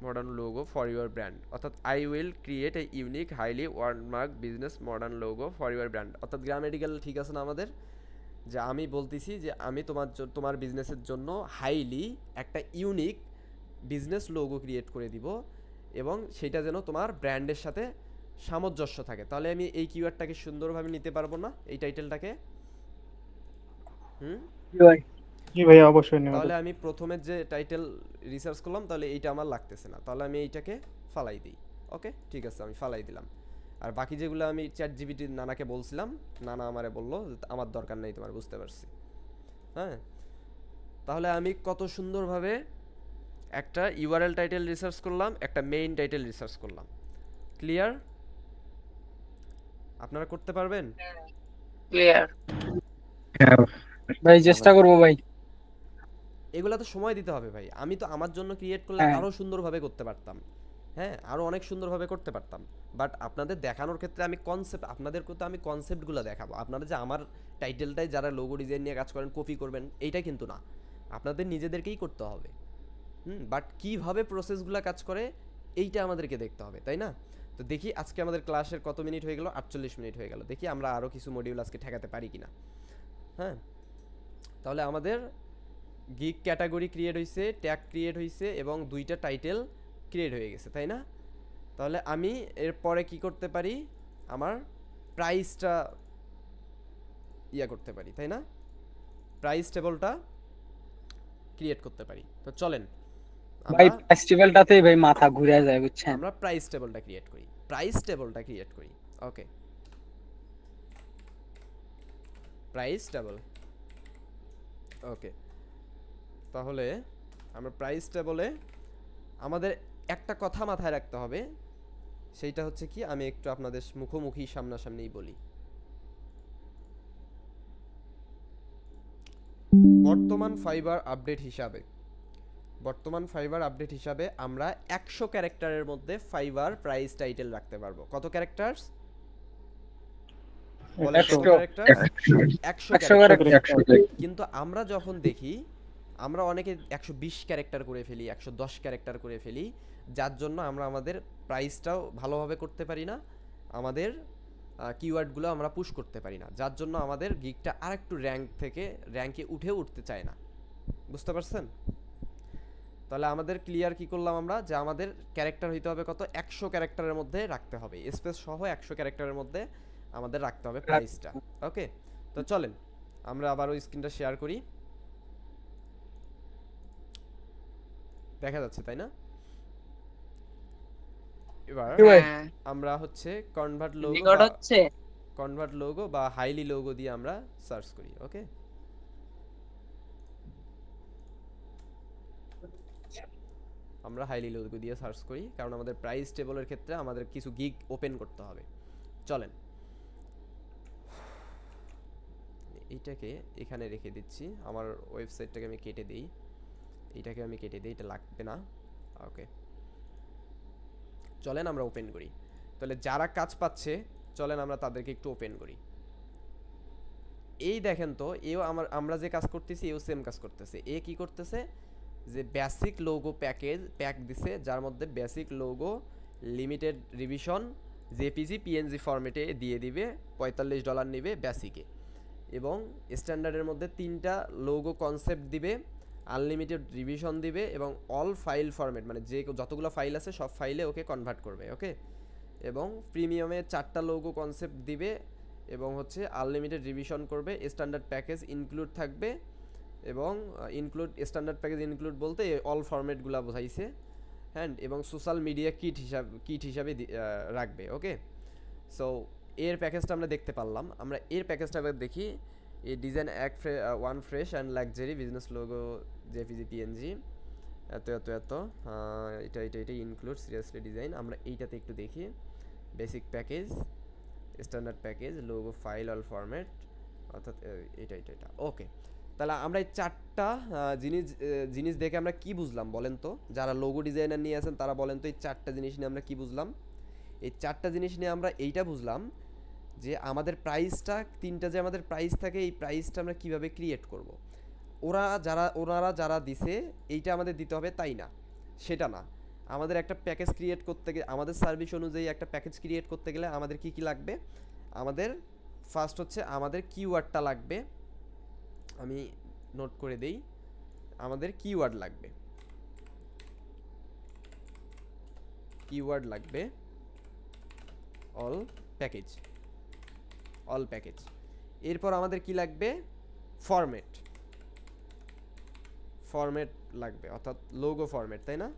modern logo for your brand, অর্থাৎ I will create a unique highly wordmark business modern logo for your brand. অর্থাৎ গ্রামেটিক্যাল ঠিক আছে না আমাদের, যে আমি বলতেছি যে আমি তোমার বিজনেসের জন্য হাইলি একটা ইউনিক বিজনেস লোগো ক্রিয়েট করে দিব এবং সেটা যেন তোমার ব্র্যান্ডের সাথে সামঞ্জস্য থাকে। তাহলে আমি এই কিওয়ার্ডটাকে সুন্দরভাবে নিতে পারবো না, এই টাইটেলটাকে? জি ভাইয়া অবশ্যই নেব। তাহলে আমি প্রথমে যে টাইটেল রিসার্চ করলাম তাহলে এইটা আমার লাগতেছে না, তাহলে আমি এইটাকে ফালাই দিই। ওকে, ঠিক আছে, আমি ফালাই দিলাম। আর বাকি যেগুলো আমি চ্যাট জিপিটি নানাকে বলছিলাম, নানা আমারে বললো আমার দরকার নেই তোমার, বুঝতে পারছি। হ্যাঁ, তাহলে আমি কত সুন্দরভাবে একটা ইউআরএল টাইটেল রিসার্চ করলাম, একটা মেইন টাইটেল রিসার্চ করলাম। ক্লিয়ার? আপনারা করতে পারবেন? ক্লিয়ার। ভাই চেষ্টা করবো ভাই। এগুলা তো সময় দিতে হবে ভাই, আমি তো আমার জন্য ক্রিয়েট করলে হ্যাঁ। আরো সুন্দরভাবে করতে পারতাম, হ্যাঁ আরো অনেক সুন্দরভাবে করতে পারতাম। বাট আপনাদের দেখানোর ক্ষেত্রে আমি কনসেপ্ট, আপনাদেরকে তো আমি কনসেপ্টগুলো দেখাবো। আপনারা যে আমার টাইটেলটাই যারা লোগো ডিজাইন নিয়ে কাজ করেন কপি করবেন এইটা কিন্তু না, আপনাদের নিজেদেরকেই করতে হবে। বাট কিভাবে প্রসেসগুলো কাজ করে এইটা আমাদেরকে দেখতে হবে, তাই না? তো দেখি আজকে আমাদের ক্লাসের কত মিনিট হয়ে গেল, 48 মিনিট হয়ে গেল। দেখি আমরা আরও কিছু মডিউল আজকে ঠেকাতে পারি কিনা। হ্যাঁ, তাহলে আমাদের গিগ ক্যাটাগরি ক্রিয়েট হয়েছে, ট্যাগ ক্রিয়েট হয়েছে এবং 2টা টাইটেল ক্রিয়েট হয়ে গেছে, তাই না? তাহলে আমি এরপরে কি করতে পারি, আমার প্রাইসটা করতে পারি, তাই না? প্রাইস টেবলটা ক্রিয়েট করতে পারি। তো চলেন ভাই ফেস্টিভ্যালটাতেই ভাই মাথা ঘুরে যায়, বুঝছেন? আমরা প্রাইস টেবলটা ক্রিয়েট করি, প্রাইস টেবলটা ক্রিয়েট করি। ওকে, প্রাইস টেবল। ওকে, তাহলে আমরা প্রাইস টেবলে আমাদের একটা কথা মাথায় রাখতে হবে, সেইটা হচ্ছে কি, আমি একটু আপনাদের মুখোমুখি সামনাসামনি বলি। বর্তমান ফাইবার আপডেট হিসাবে আমরা 100 ক্যারেক্টারের মধ্যে ফাইবার প্রাইস টাইটেল রাখতে পারবো। কত ক্যারেক্টার? 100। কিন্তু আমরা যখন দেখি, আমরা অনেকে 120 ক্যারেক্টার করে ফেলি, 110 ক্যারেক্টার করে ফেলি, যার জন্য আমরা আমাদের প্রাইসটাও ভালোভাবে করতে পারি না, আমাদের কিওয়ার্ডগুলো আমরা পুশ করতে পারি না, যার জন্য আমাদের গিগটা আরেকটু র্যাঙ্কে উঠতে চায় না। বুঝতে পারছেন? তাহলে আমাদের ক্লিয়ার কি করলাম আমরা, যে আমাদের ক্যারেক্টার হইতে হবে কত, 100 ক্যারেক্টারের মধ্যে রাখতে হবে, স্পেস সহ 100 ক্যারেক্টারের মধ্যে আমাদের রাখতে হবে প্রাইসটা। ওকে, তো চলেন আমরা আবার ওই স্ক্রিনটা শেয়ার করি। দেখা যাচ্ছে তাই না? এবার হ্যাঁ, আমরা হচ্ছে রেকর্ড হচ্ছে। কনভার্ট লোগো বা হাইলি লোগো দিয়ে আমরা সার্চ করি। ওকে, আমরা হাইলি লোগো দিয়ে সার্চ করি, কারণ আমাদের প্রাইস টেবলের ক্ষেত্রে আমাদের কিছু গিগ ওপেন করতে হবে। চলেন এইটাকে এখানে রেখে দিচ্ছি, আমার ওয়েবসাইটটাকে আমি কেটে দিই, এইটাকে আমি কেটে দিই, এটা লাগবে না। ওকে, চলেন আমরা ওপেন করি। তাহলে যারা কাজ পাচ্ছে চলেন আমরা তাদেরকে একটু ওপেন করি। এই দেখেন তো, আমরা যে কাজ করতেছি এও সেম কাজ করতেছে। এ কি করতেছে, যে বেসিক লোগো প্যাক দিছে, যার মধ্যে basic logo limited revision JPG PNG ফরম্যাটে দিয়ে দিবে, $45 নেবে বেসিকে, এবং স্ট্যান্ডার্ডের মধ্যে 3টা লোগো কনসেপ্ট দিবে, আনলিমিটেড রিভিশন দিবে, এবং অল ফাইল ফরম্যাট মানে যে যতগুলো ফাইল আছে সব ফাইলে ওকে কনভার্ট করবে। ওকে, এবং প্রিমিয়ামে 4টা লোগো কনসেপ্ট দিবে, এবং হচ্ছে আনলিমিটেড রিভিশন করবে, স্ট্যান্ডার্ড প্যাকেজ ইনক্লুড থাকবে, এবং স্ট্যান্ডার্ড প্যাকেজ ইনক্লুড বলতে অল ফরম্যাটগুলো বোঝাইছে। হ্যাঁ, এবং সোশ্যাল মিডিয়া কিট হিসাবে রাখবে। ওকে, সো এর প্যাকেজটা আমরা দেখতে পারলাম। আমরা এর প্যাকেজটা এবার দেখি। এই design one fresh and luxury business logo JPG PNG এত এটা ইনক্লুড সিরিয়াসলি ডিজাইন। আমরা এইটাতে একটু দেখি, basic package, standard package, logo file, all format, অর্থাৎ এটা। ওকে, তাহলে আমরা এই 4টা জিনিস দেখে আমরা কি বুঝলাম বলেন তো? যারা লোগো ডিজাইনার নিয়ে আছেন তারা বলেন তো, এই 4টা জিনিস নিয়ে আমরা কি বুঝলাম? এই 4টা জিনিস নিয়ে আমরা এইটা বুঝলাম যে আমাদের প্রাইসটা, 3টা যে আমাদের প্রাইস থাকে, এই প্রাইসটা আমরা কিভাবে ক্রিয়েট করব। ওনারা যারা দিছে এইটা আমাদের দিতে হবে তাই না, সেটা না। আমাদের একটা প্যাকেজ ক্রিয়েট করতে গেলে, আমাদের সার্ভিস অনুযায়ী একটা প্যাকেজ ক্রিয়েট করতে গেলে আমাদের কি লাগবে? আমাদের ফার্স্ট হচ্ছে আমাদের কিওয়ার্ডটা লাগবে। আমি নোট করে দেই, আমাদের কিওয়ার্ড লাগবে অল প্যাকেজ। এরপর আমাদের কি লাগবে? ফরম্যাট লাগবে, অর্থাৎ লোগো ফরম্যাট, তাই না?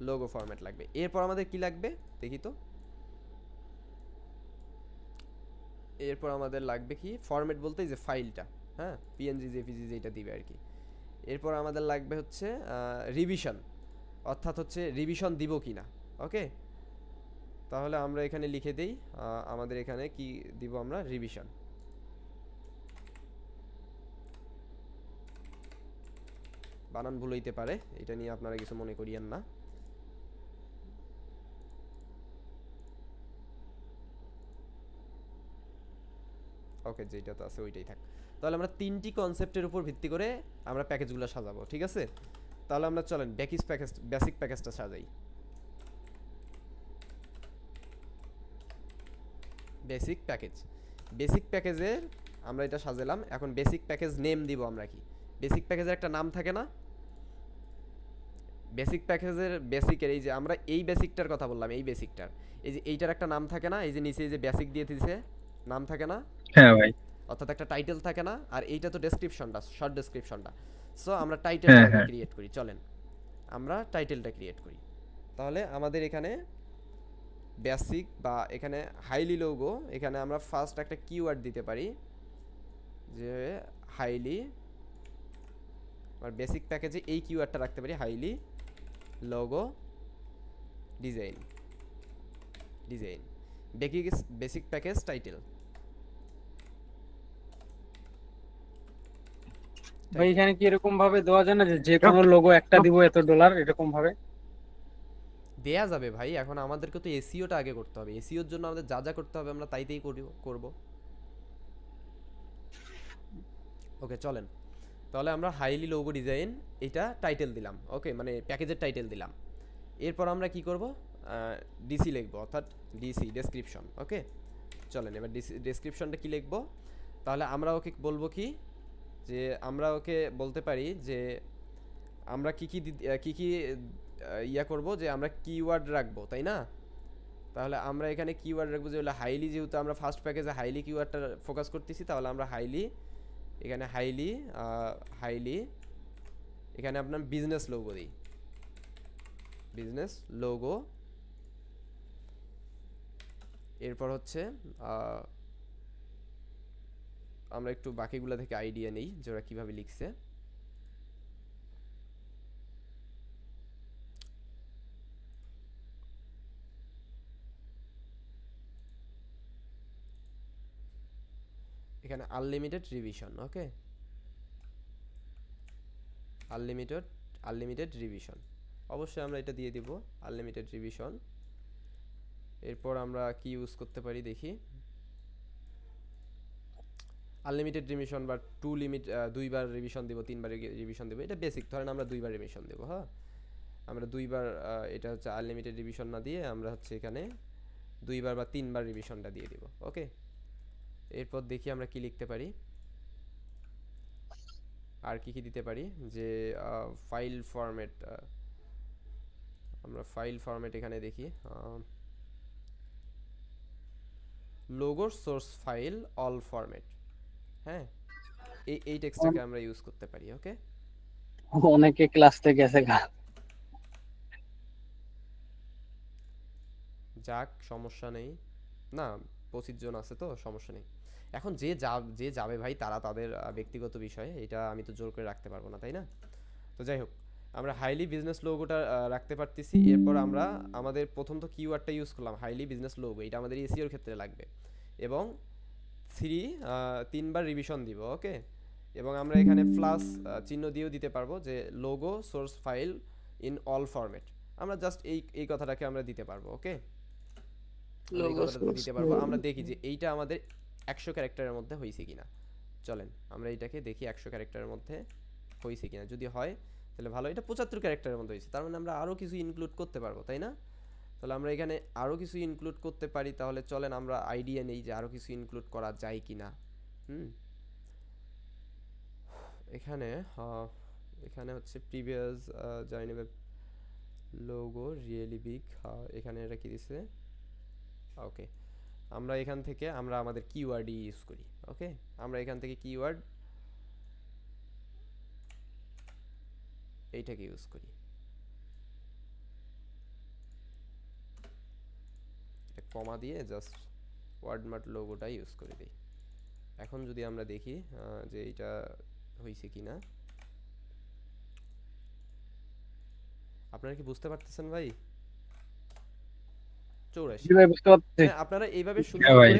লোগো ফরম্যাট লাগবে। এরপর আমাদের কি লাগবে দেখি তো, এরপর আমাদের লাগবে কি? ফরম্যাট বলতে এই যে ফাইলটা, হ্যাঁ, পিএনজি জেপিজি যেটা দিবে আর কি। এরপর আমাদের লাগবে হচ্ছে রিভিশন, অর্থাৎ হচ্ছে রিভিশন দিব কি না। ওকে, তাহলে আমরা এখানে লিখে দেই, আমাদের এখানে কি দিব আমরা? রিভিশন। বানান ভুল হইতে পারে, এটা নিয়ে আপনারা কিছু মনে করিয়েন না। ওকে, যেটা তো আছে ওইটাই থাক। তাহলে আমরা 3টি কনসেপ্টের উপর ভিত্তি করে আমরা প্যাকেজগুলো সাজাবো, ঠিক আছে? তাহলে আমরা চলেন বেসিক প্যাকেজটা সাজাই। বেসিক প্যাকেজের আমরা এটা সাজালাম। এখন বেসিক প্যাকেজ নেম দিব আমরা কি? বেসিক প্যাকেজের একটা নাম থাকে না? বেসিক প্যাকেজের বেসিকের এই যে আমরা এই বেসিকটার কথা বললাম, এই বেসিকটার এই যে এইটার একটা নাম থাকে না? এই যে নিচে এই যে বেসিক দিয়ে দিয়েছে, নাম থাকে না? হ্যাঁ ভাই, অর্থাৎ একটা টাইটেল থাকে না? আর এইটা তো ডেসক্রিপশনটা, শর্ট ডেসক্রিপশনটা। সো আমরা টাইটেলটা ক্রিয়েট করি। চলেন আমরা টাইটেলটা ক্রিয়েট করি। তাহলে আমাদের এখানে বেসিক বা এখানে হাইলি লোগো, এখানে আমরা ফার্স্ট একটা কিওয়ার্ড দিতে পারি যে হাইলি, আর বেসিক প্যাকেজে এই কিওয়ার্ডটা রাখতে পারি, highly logo design. Basic package title. ভাই এখানে কি এরকম ভাবে দেওয়া যায় না যে কোনো লোগো একটা দিব $এত, এরকম ভাবে দেয়া যাবে ভাই। এখন আমাদেরকে তো এসইওটা আগে করতে হবে। এসইওর জন্য আমাদের যা করতে হবে আমরা তাইতেই করব। ওকে, চলেন তাহলে আমরা হাইলি লোগো ডিজাইন এটা টাইটেল দিলাম। ওকে, মানে প্যাকেজের টাইটেল দিলাম। এরপর আমরা কি করব? ডিসি লিখবো, অর্থাৎ ডিসি ডেসক্রিপশন। ওকে, চলেন এবার ডেসক্রিপশনটা কি লিখবো। তাহলে আমরা ওকে বলবো কি, যে আমরা ওকে বলতে পারি যে আমরা কি কি ইয়া করব, যে আমরা কিওয়ার্ড রাখবো, তাই না? তাহলে আমরা এখানে কিওয়ার্ড রাখবো যে হলো হাইলি, যেহেতু আমরা ফার্স্ট প্যাকেজে হাইলি কিওয়ার্ডটা ফোকাস করতেছি, তাহলে আমরা হাইলি, এখানে হাইলি এখানে আপনার বিজনেস লোগো দিই, বিজনেস লোগো। এরপর হচ্ছে আমরা একটু বাকিগুলো থেকে আইডিয়া নেই যে ওরা কীভাবে লিখছে। এখানে আনলিমিটেড রিভিশন। ওকে, আনলিমিটেড রিভিশন, অবশ্যই আমরা এটা দিয়ে দিব, আনলিমিটেড রিভিশন। এরপর আমরা কি ইউজ করতে পারি দেখি, আনলিমিটেড রিভিশন বা দুইবার রিভিশন দিব, তিনবার রিভিশন দিব, এটা বেসিক। ধরেন আমরা দুইবার রিভিশন দেব, হ্যাঁ আমরা দুইবার, এটা হচ্ছে আনলিমিটেড রিভিশন না দিয়ে আমরা হচ্ছে এখানে দুইবার বা তিনবার রিভিশনটা দিয়ে দিব। ওকে, এরপর দেখি আমরা কি লিখতে পারি, আর কি কি দিতে পারি, যে ফাইল ফরম্যাট, আমরা ফাইল ফরম্যাট এখানে দেখি লোগোর সোর্স ফাইল অল ফরম্যাট। হ্যাঁ, এই টেক্সটটাকে আমরা ইউজ করতে পারি। ওকে, অনেকে ক্লাস থেকে গেছে গা। যাক, সমস্যা নেই, না 25 জন আছে তো সমস্যা নেই। এখন যে যাবে ভাই, তারা তাদের ব্যক্তিগত বিষয়, এটা আমি তো জোর করে রাখতে পারবো না, তাই না? তো যাই হোক, আমরা হাইলি বিজনেস লোগোটা রাখতে পারতেছি। এরপর আমরা আমাদের প্রথম তো কিওয়ার্ডটা ইউজ করলাম হাইলি বিজনেস লোগো, এটা আমাদের এসইওর ক্ষেত্রে লাগবে, এবং তিনবার রিভিশন দিব। ওকে, এবং আমরা এখানে প্লাস চিহ্ন দিয়েও দিতে পারবো যে logo source file in all format, আমরা জাস্ট এই কথাটাকে আমরা দিতে পারবো। ওকে, এই কথাটা দিতে পারবো। আমরা দেখি যে এইটা আমাদের 100 ক্যারেক্টারের মধ্যে হয়েছে কিনা। চলেন আমরা এইটাকে দেখি 100 ক্যারেক্টারের মধ্যে হয়েছে কিনা। যদি হয় তাহলে ভালো, এটা 75 ক্যারেক্টারের মধ্যে হয়েছে, তার মানে আমরা আরও কিছু ইনক্লুড করতে পারবো, তাই না? তাহলে আমরা এখানে আরও কিছু ইনক্লুড করতে পারি। তাহলে চলেন আমরা আইডিয়া নেই যে আরও কিছু ইনক্লুড করা যায় কিনা। এখানে এখানে হচ্ছে previous journey web logo really big, এখানে এটা কি দিছে। ওকে, আমরা এখান থেকে আমরা আমাদের কিওয়ার্ড ইউজ করি। ওকে, আমরা এখান থেকে কিওয়ার্ড এইটাকে ইউজ করি, এটা কমা দিয়ে জাস্ট ওয়ার্ডমার্ট লোগোটা ইউজ করে দিই। এখন যদি আমরা দেখি যে এইটা হয়েছে কিনা, আপনারা কি বুঝতে পারতেছেন ভাই? 84, আপনারা এইভাবে সুন্দর করে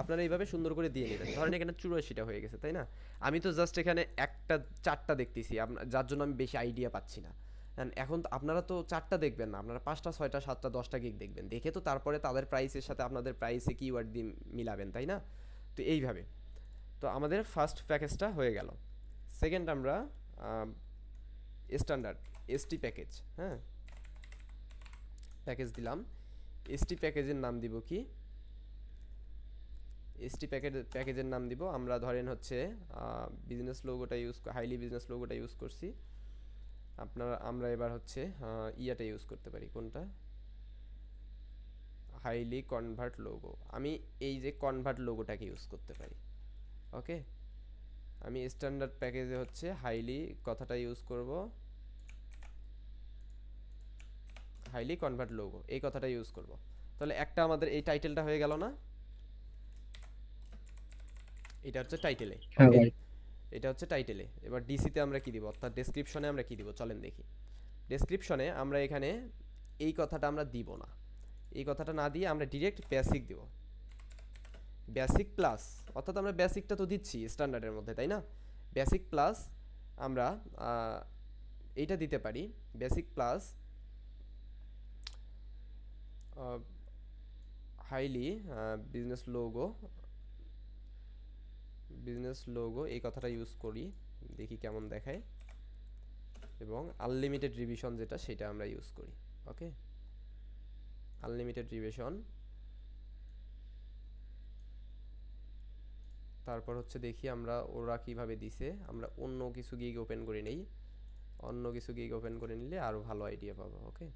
আপনারা এইভাবে সুন্দর করে দিয়ে নেবেন। ধরেন এখানে 84টা হয়ে গেছে, তাই না? আমি তো জাস্ট এখানে একটা 4টা দেখতেছি, যার জন্য আমি বেশি আইডিয়া পাচ্ছি না। এখন তো আপনারা তো 4টা দেখবেন না, আপনারা 5টা 6টা 7টা 10টা গিগ দেখবেন, দেখে তো তারপরে তাদের প্রাইসের সাথে আপনাদের প্রাইসে কিওয়ার্ড দিয়ে মিলাবেন, তাই না? তো এইভাবে তো আমাদের ফার্স্ট প্যাকেজটা হয়ে গেল। সেকেন্ড আমরা স্ট্যান্ডার্ড এসটি প্যাকেজ, হ্যাঁ প্যাকেজ দিলাম। এসটি প্যাকেজের নাম দিব কি, এসটি প্যাকেজের নাম দিব আমরা, ধরেন হচ্ছে বিজনেস লোগোটা হাইলি বিজনেস লোগোটা ইউজ করছি। আমরা এবার হচ্ছে ইয়াটা ইউজ করতে পারি, কোনটা, হাইলি কনভার্ট লোগো। আমি এই যে কনভার্ট লোগোটাকে ইউজ করতে পারি। ওকে, আমি স্ট্যান্ডার্ড প্যাকেজে হচ্ছে হাইলি কথাটা ইউজ করব, হাইলি কনভার্ট লোগো এই কথাটা ইউজ করব। তাহলে একটা আমাদের এই টাইটেলটা হয়ে গেল না, এটা হচ্ছে টাইটেলে। ওকে, এটা হচ্ছে টাইটেলে। এবার ডিসিতে আমরা কি দিব, অর্থাৎ ডেসক্রিপশনে আমরা কি দিব, চলেন দেখি। ডেসক্রিপশনে আমরা এখানে এই কথাটা আমরা দিব না, এই কথাটা না দিয়ে আমরা ডিরেক্ট বেসিক দিব, বেসিক প্লাস, অর্থাৎ আমরা বেসিকটা তো দিচ্ছি স্ট্যান্ডার্ডের মধ্যে, তাই না? বেসিক প্লাস আমরা এইটা দিতে পারি, basic plus highly business logo এই কথাটা ইউজ করি, দেখি কেমন দেখায়, এবং আনলিমিটেড রিভিশন যেটা সেটা আমরা ইউজ করি। ওকে, আনলিমিটেড রিভিশন, তারপর হচ্ছে দেখি আমরা ওরা কিভাবে দিছে, আমরা অন্য কিছু গিগ ওপেন করে নেই, অন্য কিছু গিগ ওপেন করে নিলে আরো ভালো আইডিয়া পাবো। ওকে,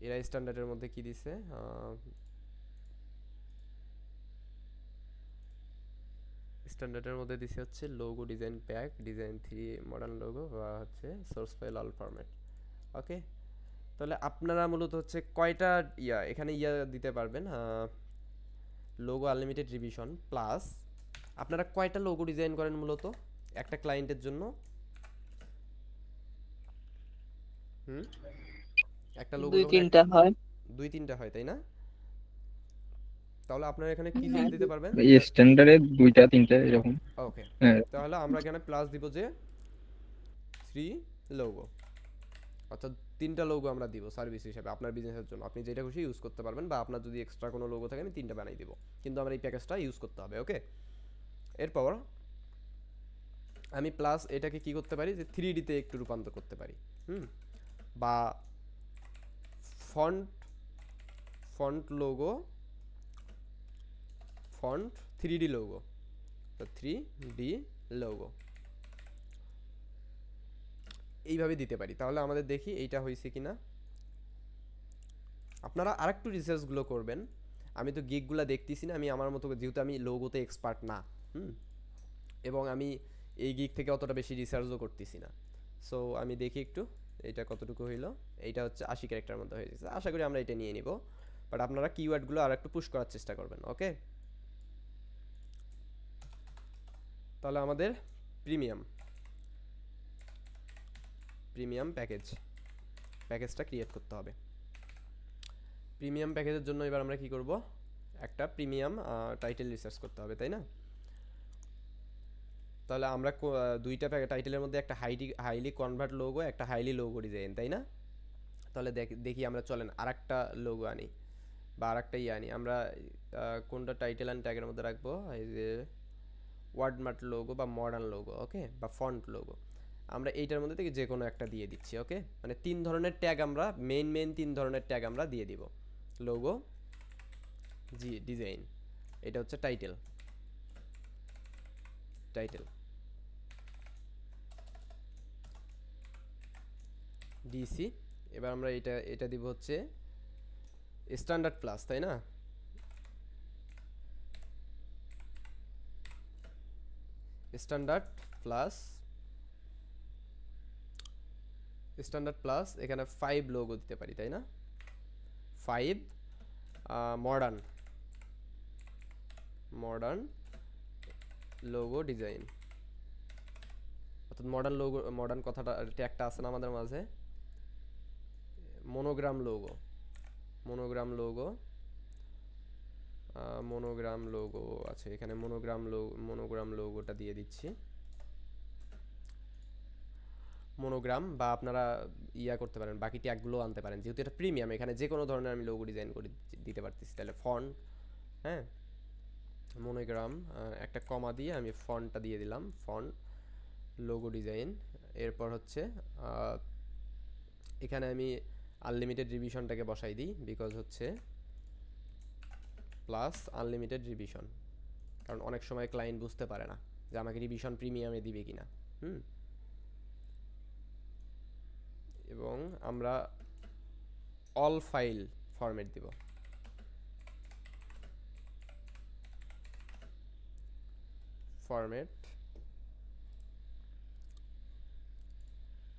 এরা স্ট্যান্ডার্ডের মধ্যে কি দিছে, স্ট্যান্ডার্ডের মধ্যে দিছে হচ্ছে logo design pack, design 3 modern logo, বা হচ্ছে সোর্স ফাইল অল ফরম্যাট। ওকে, তাহলে আপনারা মূলত হচ্ছে কয়টা এখানে দিতে পারবেন, লোগো আনলিমিটেড রিভিশন প্লাস আপনারা কয়টা লোগো ডিজাইন করেন মূলত একটা ক্লায়েন্টের জন্য? একটা লোগো দুই তিনটা হয়। 2-3টা হয়, তাই না? তাহলে আপনারা এখানে কি লিখে দিতে পারবেন? এই স্ট্যান্ডার্ডে 2টা 3টা এরকম। ওকে, হ্যাঁ, তাহলে আমরা এখানে প্লাস দিব যে 3 লোগো, অর্থাৎ 3টা লোগো আমরা দিব সার্ভিস হিসেবে আপনার বিজনেসের জন্য। আপনি যেটা খুশি ইউজ করতে পারবেন, বা আপনার যদি এক্সট্রা কোনো লোগো থাকে আমি 3টা বানাই দিব, কিন্তু আমার এই প্যাকেজটা ইউজ করতে হবে। ওকে, এরপর আমি প্লাস এটাকে কি করতে পারি যে 3D তে একটু রূপান্তর করতে পারি, বা font logo, font 3D logo, তো 3D লোগো এইভাবে দিতে পারি। তাহলে আমাদের দেখি এইটা হয়েছে কিনা। আপনারা আরেকটু রিসার্চগুলো করবেন, আমি তো গিগগুলো দেখতেছি না, আমি আমার মতো, যেহেতু আমি লোগোতে এক্সপার্ট না, এবং আমি এই গিগ থেকে অতটা বেশি রিসার্চও করতেছি না। সো আমি দেখি একটু এইটা কতটুকু হইলো। এইটা হচ্ছে 80 ক্যারেক্টার মধ্যে হয়ে গেছে, আশা করি আমরা এটা নিয়ে নিব, বাট আপনারা কিওয়ার্ডগুলো আর একটু পুশ করার চেষ্টা করবেন। ওকে, তাহলে আমাদের প্রিমিয়াম প্যাকেজটা ক্রিয়েট করতে হবে। প্রিমিয়াম প্যাকেজের জন্য এবার আমরা কি করব, একটা প্রিমিয়াম টাইটেল রিসার্চ করতে হবে, তাই না? তাহলে আমরা দুইটা টাইটেলের মধ্যে একটা হাইলি কনভার্ট লোগো, একটা হাইলি লোগো ডিজাইন, তাই না? তাহলে দেখি আমরা চলেন আরেকটা লোগো আনি, বা আরেকটা আনি। আমরা কোনটা টাইটেল অ্যান্ড ট্যাগের মধ্যে রাখবো, এই যে ওয়ার্ডমার্ট লোগো বা মডার্ন লোগো, ওকে, বা ফন্ট লোগো। আমরা এইটার মধ্যে থেকে যে কোনো একটা দিয়ে দিচ্ছি। ওকে, মানে 3 ধরনের ট্যাগ আমরা মেইন 3 ধরনের ট্যাগ আমরা দিয়ে দিব। লোগো, ডিজাইন, এটা হচ্ছে টাইটেল, ডিসি। এবার আমরা এটা দিব হচ্ছে স্ট্যান্ডার্ড প্লাস, তাই না? স্ট্যান্ডার্ড প্লাস এখানে 5 লোগো দিতে পারি, তাই না? 5 মডার্ন লোগো ডিজাইন, অর্থাৎ মডার্ন কথাটা ট্যাগটা আছে না আমাদের মাঝে। মনোগ্রাম লোগো আছে এখানে, মনোগ্রাম লোগোটা দিয়ে দিচ্ছি। মনোগ্রাম, বা আপনারা করতে পারেন, বাকি ট্যাগগুলো আনতে পারেন, যেহেতু এটা প্রিমিয়াম, এখানে যে কোনো ধরনের আমি লোগো ডিজাইন করে দিতে পারতেছি। তাহলে ফন্ট, হ্যাঁ, মনোগ্রাম, একটা কমা দিয়ে আমি ফন্টটা দিয়ে দিলাম, ফন্ট লোগো ডিজাইন। এরপর হচ্ছে এখানে আমি আনলিমিটেড রিভিশনটাকে বসাই দিই, বিকজ হচ্ছে প্লাস আনলিমিটেড রিভিশন, কারণ অনেক সময় ক্লায়েন্ট বুঝতে পারে না যে আমাকে রিভিশন প্রিমিয়ামে দিবে কিনা। এবং আমরা অল ফাইল ফরম্যাট দিব,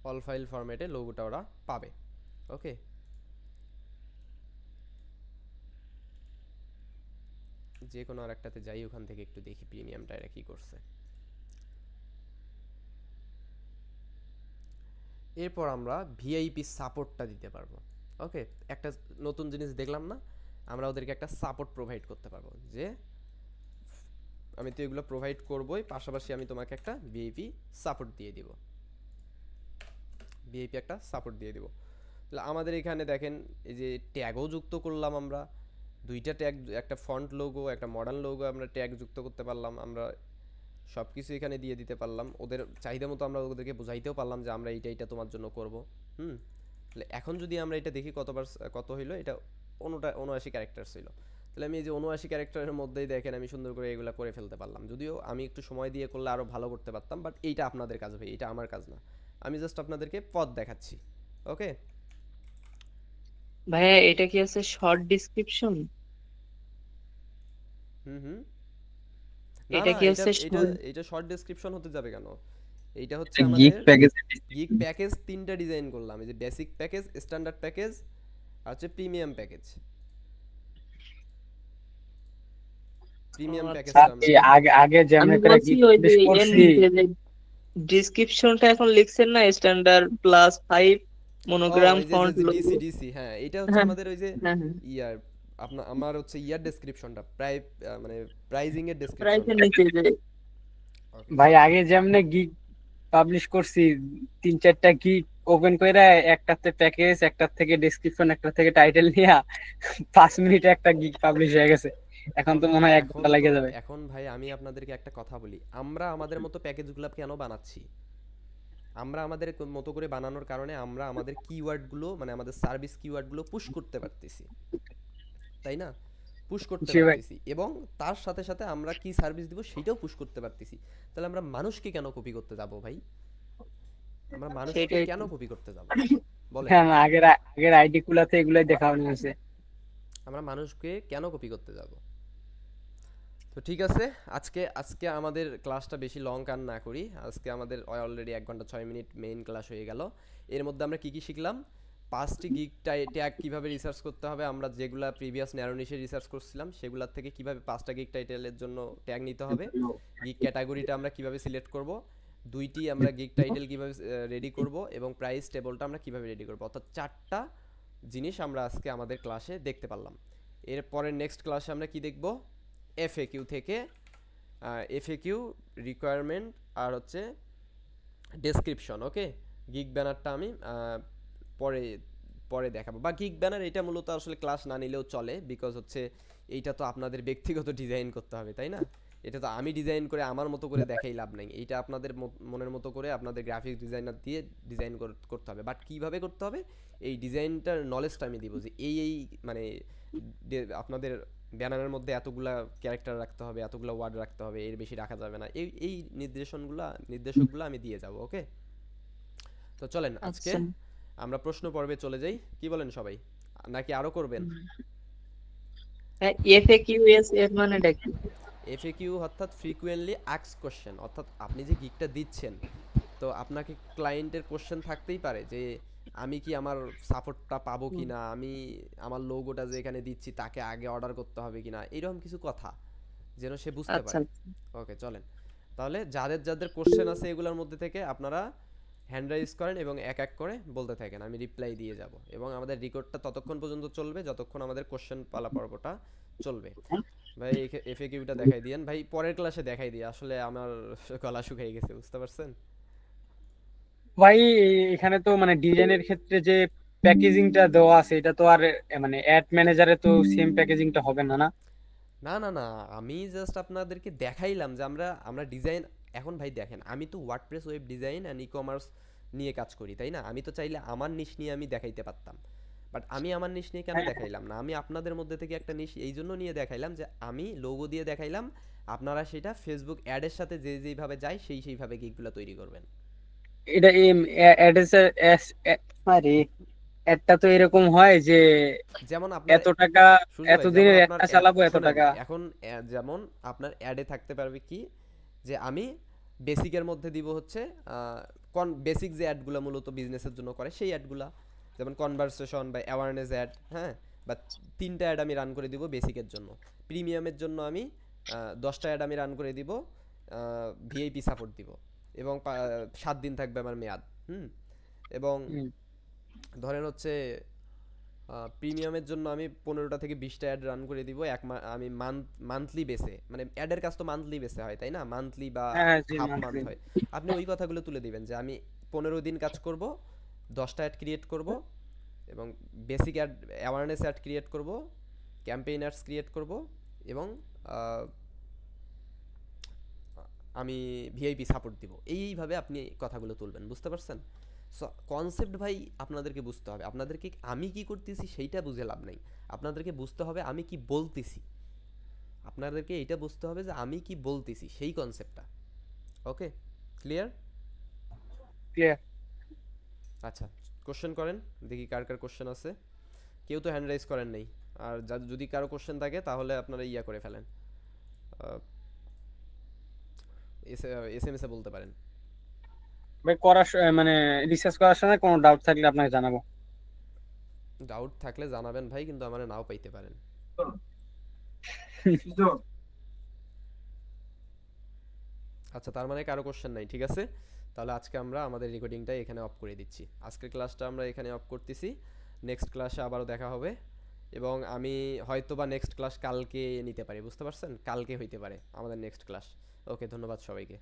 অল ফাইল ফরম্যাটে লোগোটা ওরা পাবে। ওকে, যে কোনো আরেকটাতে যাই, ওখান থেকে একটু দেখি প্রিমিয়ামটা এরা কি করছে। এরপর আমরা ভিআইপি সাপোর্টটা দিতে পারবো। ওকে, একটা নতুন জিনিস দেখলাম না, আমরা ওদেরকে একটা সাপোর্ট প্রোভাইড করতে পারবো, যে আমি তো এগুলো প্রোভাইড করবোই, পাশাপাশি আমি তোমাকে একটা ভিআইপি সাপোর্ট দিয়ে দিব। তাহলে আমাদের এখানে দেখেন, এই যে ট্যাগও যুক্ত করলাম আমরা, 2টা ট্যাগ, একটা ফন্ট লোগো, একটা মডার্ন লোগো আমরা ট্যাগ যুক্ত করতে পারলাম। আমরা সব কিছু এখানে দিয়ে দিতে পারলাম, ওদের চাহিদা মতো আমরা ওদেরকে বোঝাইতেও পারলাম যে আমরা এইটা তোমার জন্য করব। তাহলে এখন যদি আমরা এটা দেখি কত হইলো, এটা 79 ক্যারেক্টার ছিল। তাহলে আমি এই যে 79 ক্যারেক্টারের মধ্যেই দেখেন আমি সুন্দর করে এগুলা করে ফেলতে পারলাম। যদিও আমি একটু সময় দিয়ে করলে আরো ভালো করতে পারতাম, বাট এইটা আপনাদের কাজ ভাই, এটা আমার কাজ না। আমি জাস্ট আপনাদেরকে পথ দেখাচ্ছি। ওকে। ভাইয়া এটা কি আছে শর্ট ডিসক্রিপশন? হুম হুম। না এটা না, কি এটা আছে এটা এটা শর্ট ডেসক্রিপশন হতে যাবে কেন? এইটা হচ্ছে গিগ আমাদের প্যাকেজ গিগ প্যাকেজ 3টা ডিজাইন করলাম, এই যে বেসিক প্যাকেজ, স্ট্যান্ডার্ড প্যাকেজ আর হচ্ছে প্রিমিয়াম প্যাকেজ। ও প্রিমিয়াম আচ্ছা প্যাকেজটা আমরা এই আচ্ছা। আগে আগে যেমন আমি করে বলছি গিগ ওই যে পাবলিশ এর করছি। নিচে যে ডিসক্রিপশনটা এখন লিখছেন না, স্ট্যান্ডার্ড প্লাস 5 ও মনোগ্রাম এই যে যে ফন্ট লোগো। ডিসি ডিসি, হ্যাঁ এটা হচ্ছে হ্যাঁ আমাদের ওই যে হ্যাঁ হ্যাঁ, ইয়ার আমার হচ্ছে ইয়ার ডেসক্রিপশনটা মানে প্রাইজিং এর প্রাইসের ডেসক্রিপশনটা। নিচে যে ওকে। ভাই আগে যেমনে গিগ পাবলিশ করছি, 3-4টা গিগ ওপেন কইরা একটাতে প্যাকেজ, একটার থেকে ডেসক্রিপশন, একটা থেকে টাইটেল নিয়া 5 মিনিটে একটা গিগ পাবলিশ হয়ে গেছে। এখন তো ওকে, মনে হয় 1 এখন ঘন্টা তো লেগে যাবে। এখন ভাই আমি আপনাদেরকে একটা কথা বলি, আমরা আমাদের মতো প্যাকেজগুলো কেন বানাচ্ছি? আমরা আমাদের মতো করে বানানোর কারণে আমরা আমাদের কিওয়ার্ডগুলো মানে আমাদের সার্ভিস কিওয়ার্ডগুলো পুশ করতে পারতেছি, তাই না? পুশ করতে জি ভাই। পারতেছি এবং তার সাথে সাথে আমরা কি সার্ভিস দিব সেটাও পুশ করতে পারতেছি। তাহলে আমরা মানুষকে কেন কপি করতে যাব ভাই? আমরা মানুষকে সেটাই কেন তো। কপি করতে যাব বলেন? হ্যাঁ, না, আগের আগের আইডি গুলাতে এগুলাই দেখানো হয়েছে। আমরা মানুষকে কেন কপি করতে যাব? তো ঠিক আছে, আজকে আজকে আমাদের ক্লাসটা বেশি লং কাট না করি। আজকে আমাদের অলরেডি 1 ঘন্টা 6 মিনিট মেইন ক্লাস হয়ে গেল। এর মধ্যে আমরা কি কি শিখলাম? 5টি গিগ ট্যাগ কিভাবে রিসার্চ করতে হবে, আমরা যেগুলা প্রিভিয়াস ন্যারোনিশে রিসার্চ করছিলাম সেগুলোর থেকে কিভাবে 5টা গিগ টাইটেলের জন্য ট্যাগ নিতে হবে, গিগ ক্যাটাগরিটা আমরা কিভাবে সিলেক্ট করব, 2টি আমরা গিগ টাইটেল কিভাবে রেডি করব এবং প্রাইস টেবলটা আমরা কিভাবে রেডি করব, অর্থাৎ 4টা জিনিস আমরা আজকে আমাদের ক্লাসে দেখতে পারলাম। এরপরে নেক্সট ক্লাসে আমরা কি দেখব? এফএকিউ থেকে এফএকিউ, রিকোয়ারমেন্ট আর হচ্ছে ডেসক্রিপশন। ওকে, গিগ ব্যানারটা আমি পরে পরে দেখাবো, বা গিগ ব্যানার এটা মূলত আসলে ক্লাস না নিলেও চলে, বিকজ হচ্ছে এইটা তো আপনাদের ব্যক্তিগত ডিজাইন করতে হবে, তাই না? এটা তো আমি ডিজাইন করে আমার মতো করে দেখাই লাভ নাই, এইটা আপনাদের মনের মতো করে আপনাদের গ্রাফিক্স ডিজাইনার দিয়ে ডিজাইন করতে হবে। বাট কিভাবে করতে হবে এই ডিজাইনটার নলেজটা আমি দিব, যে এই মানে আপনাদের ব্যানারের মধ্যে এতগুলা ক্যারেক্টার রাখতে হবে, এতগুলা ওয়ার্ড রাখতে হবে, এর বেশি রাখা যাবে না, এই নির্দেশকগুলো আমি দিয়ে যাব। ওকে, তো চলেন আজকে আচ্ছা আমরা প্রশ্ন পর্বে চলে যাই। কি বলেন সবাই, নাকি আরো করবেন? এফএকিউএস এর মানেটা কি? এফএকিউ অর্থাৎ ফ্রিকুয়েন্টলি আস্কড কোশ্চেন, অর্থাৎ আপনি যে গিগটা দিচ্ছেন, তো আপনাকে ক্লায়েন্টের কোশ্চেন থাকতেই পারে যে আমি কি আমার সাপোর্টটা পাবো কিনা, আমি আমার লোগোটা যে এখানে দিচ্ছি তাকে আগে অর্ডার করতে হবে কিনা, এরকম কিছু কথা যেন সে বুঝতে আচ্ছা পারে। ওকে চলেন, তাহলে যাদের যাদের কোশ্চেন আছে এগুলোর মধ্যে থেকে আপনারা হ্যান্ড রাইজ করেন এবং এক এক করে বলতে থাকেন, আমি রিপ্লাই দিয়ে যাব এবং আমাদের রেকর্ডটা ততক্ষণ পর্যন্ত চলবে যতক্ষণ আমাদের কোশ্চেন পালা পর্বটা চলবে। ভাই এফএকিউটা দেখাই দিয়েন ভাই, পরের ক্লাসে দেখাই দিই, আসলে আমার গলা শুকিয়ে গেছে, বুঝতে পারছেন? ভাই এখানে তো মানে ডিজাইনের ক্ষেত্রে যে প্যাকেজিংটা দেওয়া আছে, এটা তো আর মানে অ্যাড ম্যানেজারে তো সেম প্যাকেজিংটা হবে না, না? না না না, আমি জাস্ট আপনাদেরকে দেখাইলাম যে আমরা আমরা ডিজাইন, এখন ভাই দেখেন আমি তো WordPress web design and e commerce নিয়ে কাজ করি, তাই না? আমি তো চাইলে আমার নিশ নিয়ে আমি দেখাইতে পারতাম, বাট আমি আমার নিশ নিয়ে কেন দেখাইলাম না? আমি আপনাদের মধ্যে থেকে একটা নিশ এই জন্য নিয়ে দেখাইলাম যে আমি লোগো দিয়ে দেখাইলাম, আপনারা সেটা ফেসবুক অ্যাডের সাথে যে যেইভাবে যায় সেইভাবে গিগগুলো তৈরি করবেন। এটা অ্যাড্রেসের আরে অ্যাডটা তো এরকম হয় যে যেমন আপনার এত টাকা, সুজয় ভাই, যেমন এতদিনের আপনার একটা চালাবো এত শোনেন টাকা। এখন যেমন আপনার অ্যাডে থাকতে পারবে কি, যে আমি বেসিকের মধ্যে দিব হচ্ছে বেসিক যে অ্যাডগুলো মূলত বিজনেসের জন্য করে সেই অ্যাডগুলা, যেমন কনভারসেশন বা অ্যাওয়ারনেস অ্যাড, হ্যাঁ, বা 3টা অ্যাড আমি রান করে দিব বেসিকের জন্য। প্রিমিয়ামের জন্য আমি 10টা অ্যাড আমি রান করে দিব, ভিআইপি সাপোর্ট দিব এবং 7 দিন থাকবে আমার মেয়াদ। এবং হুম। ধরেন হচ্ছে প্রিমিয়ামের জন্য আমি 15টা থেকে 20টা অ্যাড রান করে দিব আমি মান্থলি বেসে, মানে অ্যাডের কাজ তো মান্থলি বেসে হয়, তাই না? মান্থলি বা হ্যাঁ জি, হাফ মান্থ monthly। হয়। আপনি ওই কথাগুলো তুলে দিবেন যে আমি 15 দিন কাজ করব, 10টা অ্যাড ক্রিয়েট করব এবং basic ad awareness ad create করব, ক্যাম্পেইন অ্যাডস ক্রিয়েট করব এবং আমি ভিআইপি সাপোর্ট দিব। এইভাবে আপনি কথাগুলো তুলবেন, বুঝতে পারছেন? সো কনসেপ্ট ভাই আপনাদেরকে বুঝতে হবে, আপনাদেরকে আমি কি করতেছি সেইটা বুঝে লাভ নাই, আপনাদেরকে বুঝতে হবে আমি কি বলতেছি, আপনাদেরকে এইটা বুঝতে হবে যে আমি কি বলতেছি সেই কনসেপ্টটা। ওকে, ক্লিয়ার? ক্লিয়ার। আচ্ছা, কোশ্চেন করেন দেখি কার কার কোশ্চেন আছে। কেউ তো হ্যান্ড রাইজ করেন নাই, আর যদি কারো কোশ্চেন থাকে তাহলে আপনারা ইয়া করে ফেলেন, এসএমএস এ বলতে পারেন। ভাই মানে রিসার্চ করার সময় কোনো ডাউট থাকলে আপনাকে জানাবো। ডাউট থাকলে জানাবেন ভাই, কিন্তু আমার নাও পাইতে পারেন। আচ্ছা, তার মানে কারো কোশ্চেন নাই, ঠিক আছে। তাহলে আজকে আমরা আমাদের রেকর্ডিংটা এখানে অফ করে দিচ্ছি, আজকের ক্লাসটা আমরা এখানে অফ করতেছি। নেক্সট ক্লাসে আবারও দেখা হবে, এবং আমি হয়তো বা নেক্সট ক্লাস কালকে নিতে পারি, বুঝতে পারছেন, কালকে হইতে পারে আমাদের নেক্সট ক্লাস। ওকে, ধন্যবাদ সবাইকে।